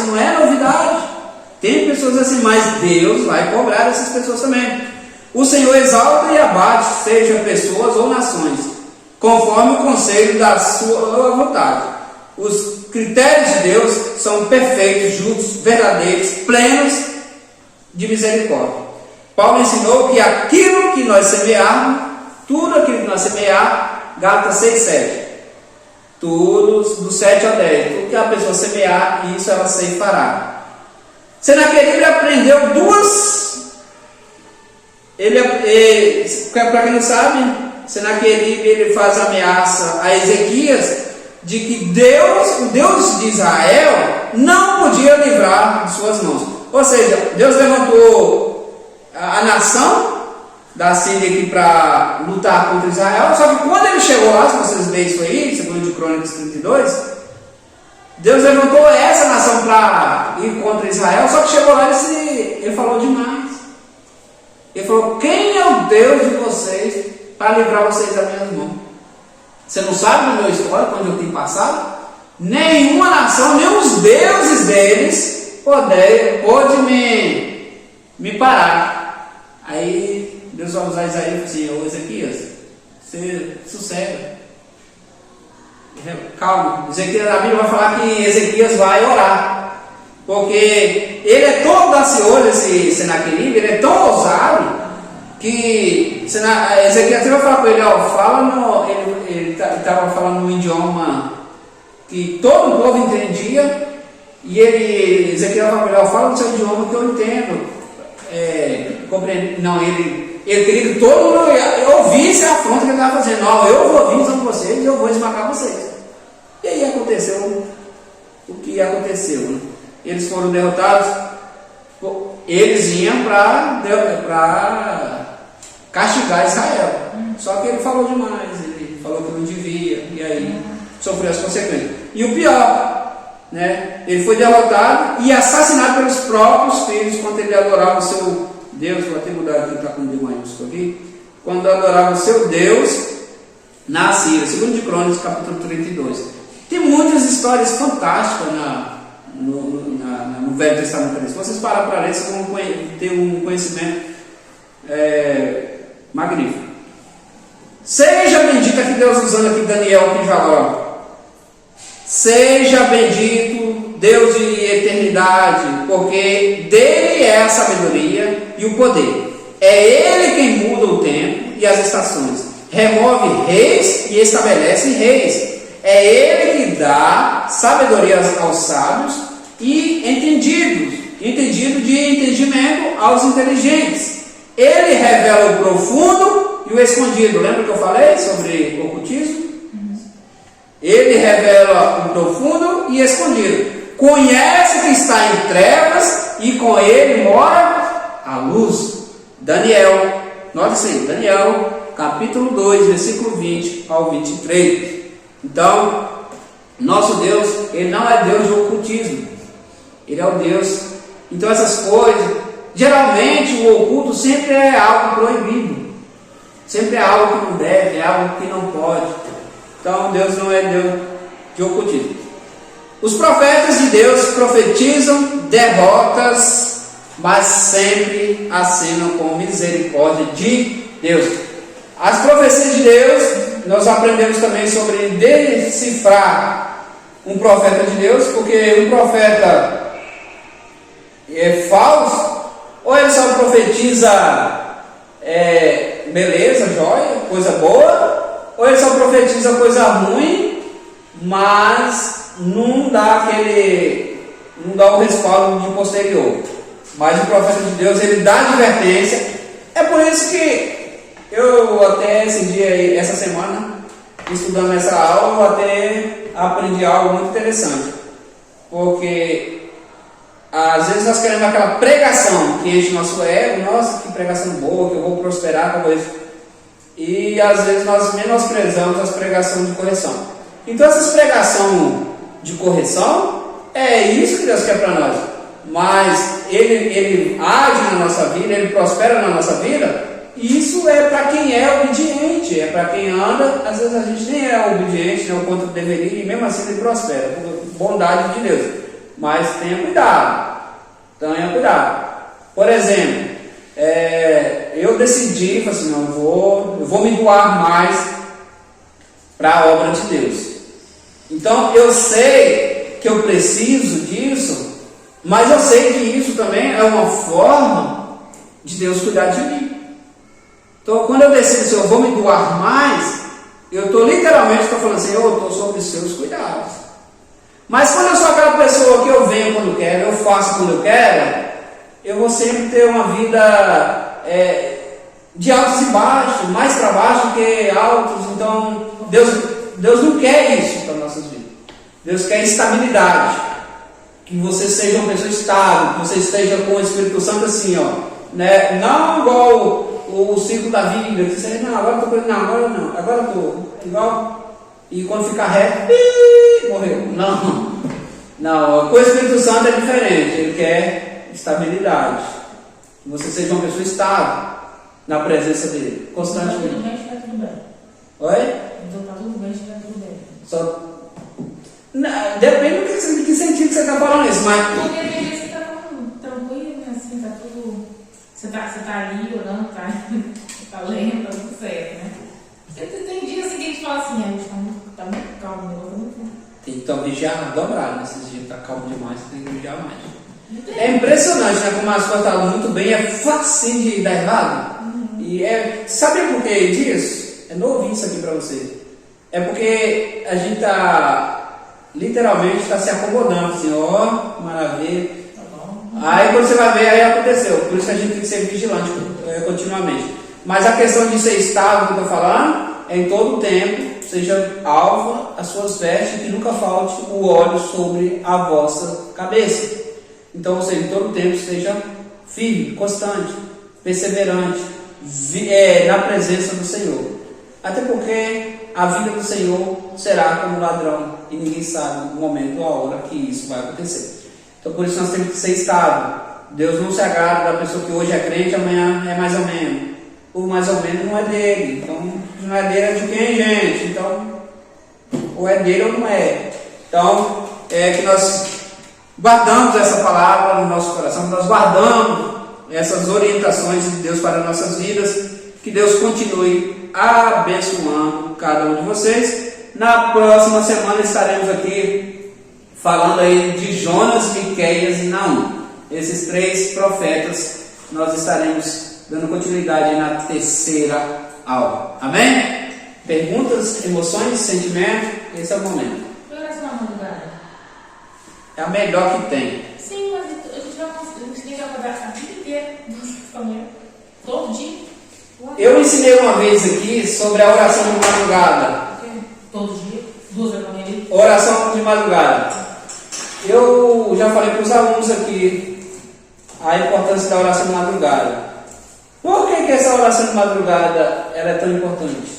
não é novidade. Tem pessoas assim, mas Deus vai cobrar essas pessoas também. O Senhor exalta e abate, seja pessoas ou nações, conforme o conselho da sua vontade. Os critérios de Deus são perfeitos, justos, verdadeiros, plenos de misericórdia. Paulo ensinou que aquilo que nós semearmos, tudo aquilo que nós semearmos, Gálatas 6:7, tudo do 7 ao 10, tudo que a pessoa semear, isso ela ceifará. Senaqueribe aprendeu duas. Para quem não sabe, Senaqueribe ele faz ameaça a Ezequias de que o Deus de Israel não podia livrar de suas mãos. Ou seja, Deus levantou a nação da Síria aqui para lutar contra Israel. Só que quando ele chegou lá, se vocês verem isso aí, segundo de Crônicas 32, Deus levantou essa nação para ir contra Israel. Só que chegou lá e ele falou demais. Ele falou: quem é o Deus de vocês para livrar vocês das minhas mãos? Você não sabe do meu histórico, onde eu tenho passado? Nenhuma nação, nem os deuses deles pode me parar. Aí Deus vai usar Isaías e assim: ô Ezequias, você sossega, calma. Ezequias, a Bíblia vai falar que Ezequias vai orar, porque ele é tão audacioso, esse Senaqueribe, ele é tão ousado, que Ezequias vai falar com ele: ó, ele estava falando no idioma que todo o povo entendia, e Ezequias vai falar com ele: fala no seu idioma que eu entendo. Não, ele queria que todo mundo ouvisse a afronta que ele estava fazendo. Não, eu vou vir com vocês e eu vou esmagar vocês. E aí aconteceu o que aconteceu, né? Eles foram derrotados. Eles iam para castigar Israel. Só que ele falou demais, ele falou que não devia, e aí sofreu as consequências. E o pior, né? Ele foi derrotado e assassinado pelos próprios filhos quando ele adorava o seu Deus. Vou até mudar aqui, está com o D maiúsculo aqui. Quando adorava o seu Deus na Síria. Segundo de Crônicas, capítulo 32. Tem muitas histórias fantásticas no Velho Testamento. Se vocês pararem para ler, vocês vão ter um conhecimento magnífico. Seja bendito, aqui Deus usando aqui Daniel aqui agora. Seja bendito, Deus de eternidade, porque dele é a sabedoria e o poder. É ele quem muda o tempo e as estações, remove reis e estabelece reis. É ele que dá sabedoria aos sábios e entendido de entendimento aos inteligentes. Ele revela o profundo e o escondido. Lembra que eu falei sobre ocultismo? Ele revela o profundo e escondido. Conhece o que está em trevas e com ele mora a luz. Daniel, note assim, Daniel, capítulo 2, versículo 20 ao 23. Então, nosso Deus, ele não é Deus de ocultismo. Ele é o Deus. Então essas coisas, geralmente o oculto sempre é algo proibido. Sempre é algo que não deve, é algo que não pode. Então Deus não é Deus de ocultismo. Os profetas de Deus profetizam derrotas, mas sempre acenam com misericórdia de Deus. As profecias de Deus, nós aprendemos também sobre decifrar um profeta de Deus, porque um profeta é falso, ou ele só profetiza beleza, joia, coisa boa, ou ele só profetiza coisa ruim, mas não dá o respaldo de posterior. Mas o profeta de Deus, ele dá advertência. É por isso que eu até essa semana, estudando essa aula, eu até aprendi algo muito interessante. Porque às vezes nós queremos aquela pregação que enche nosso ego. Nossa, que pregação boa, que eu vou prosperar, talvez. e às vezes nós menosprezamos as pregações de correção. Então essas pregações de correção é isso que Deus quer para nós. Mas ele age na nossa vida, ele prospera na nossa vida. Isso é para quem é obediente, é para quem anda. Às vezes a gente nem é obediente, né, o quanto deveria, e mesmo assim ele prospera, por bondade de Deus. Mas tenha cuidado, tenha cuidado. Por exemplo, eu decidi, falei assim, não, eu vou me doar mais para a obra de Deus. Então eu sei que eu preciso disso, mas eu sei que isso também é uma forma de Deus cuidar de mim. Então, quando eu decido se eu vou me doar mais, eu estou literalmente falando assim, eu estou sob os seus cuidados. Mas quando eu sou aquela pessoa que eu venho quando quero, eu faço quando eu quero, eu vou sempre ter uma vida de altos e baixos, mais para baixo que altos. Então, Deus não quer isso para nossas vidas. Deus quer estabilidade. Que você seja uma pessoa estável, que você esteja com o Espírito Santo assim, ó, né? Não igual o ciclo da vida, que você, não, agora estou não, agora não, agora estou igual, e quando ficar reto, morreu. Não, com o Espírito Santo é diferente, ele quer estabilidade, que você seja uma pessoa estável na presença dele, constantemente.
Tudo bem, estiver tudo bem.
Oi?
Então tá tudo bem, estiver tudo bem.
Só... Não, depende de que sentido que você está falando isso, mas...
Porque às vezes você está tranquilo, né? Assim, tá tudo... Você tá ali orando, tá lendo, tá tudo certo, né? Você tem dia seguinte que fala assim, a gente tá muito calmo, o negócio tá muito calmo.
Tem que então, vigiar, dobrar nesses dias, tá calmo demais, você tem que vigiar mais. É impressionante, né? Como as coisas estão muito bem, é fácil de dar errado. E sabe por que disso? É novinho isso aqui para você. É porque a gente literalmente está se acomodando, assim, ó, maravilha.
Tá bom.
Aí quando você vai ver, aí aconteceu. Por isso que a gente tem que ser vigilante continuamente. Mas a questão de ser estável, que eu estou falando, é em todo o tempo, seja alva as suas vestes, que nunca falte o óleo sobre a vossa cabeça. Então, ou seja, em todo o tempo, seja firme, constante, perseverante, na presença do Senhor. Até porque a vida do Senhor será como ladrão e ninguém sabe o momento ou a hora que isso vai acontecer. Então, por isso nós temos que ser estável. Deus não se agrada da pessoa que hoje é crente, amanhã é mais ou menos. O mais ou menos não é dele. Então, não é dele, é de quem, gente? Então, ou é dele ou não é. Então, é que nós guardamos essa palavra no nosso coração, nós guardamos essas orientações de Deus para nossas vidas. Que Deus continue abençoando cada um de vocês. Na próxima semana estaremos aqui falando aí de Jonas, Miqueias e Naum. Esses 3 profetas nós estaremos dando continuidade na terceira aula. Amém? Perguntas, emoções, sentimentos? Esse é o momento.
Oração na madrugada.
É a melhor que tem.
Sim, mas a gente tem que acordar a vida inteira, todo dia.
Eu ensinei uma vez aqui sobre a oração de madrugada.
Todo dia? 2 vezes por dia?
Oração de madrugada. Eu já falei para os alunos aqui a importância da oração de madrugada. Por que essa oração de madrugada ela é tão importante?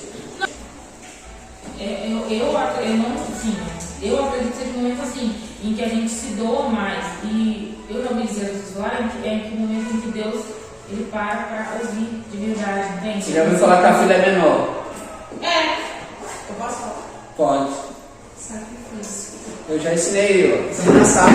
Eu acredito que seja um momento assim, em que a gente se doa mais. E eu já ouvi dizer as pessoas falarem que é o momento em que Deus ele para ouvir de verdade, entende?
Você já ouviu falar que a filha é menor?
Eu posso falar?
Pode.
Sacrifício.
Eu já ensinei, semana passada.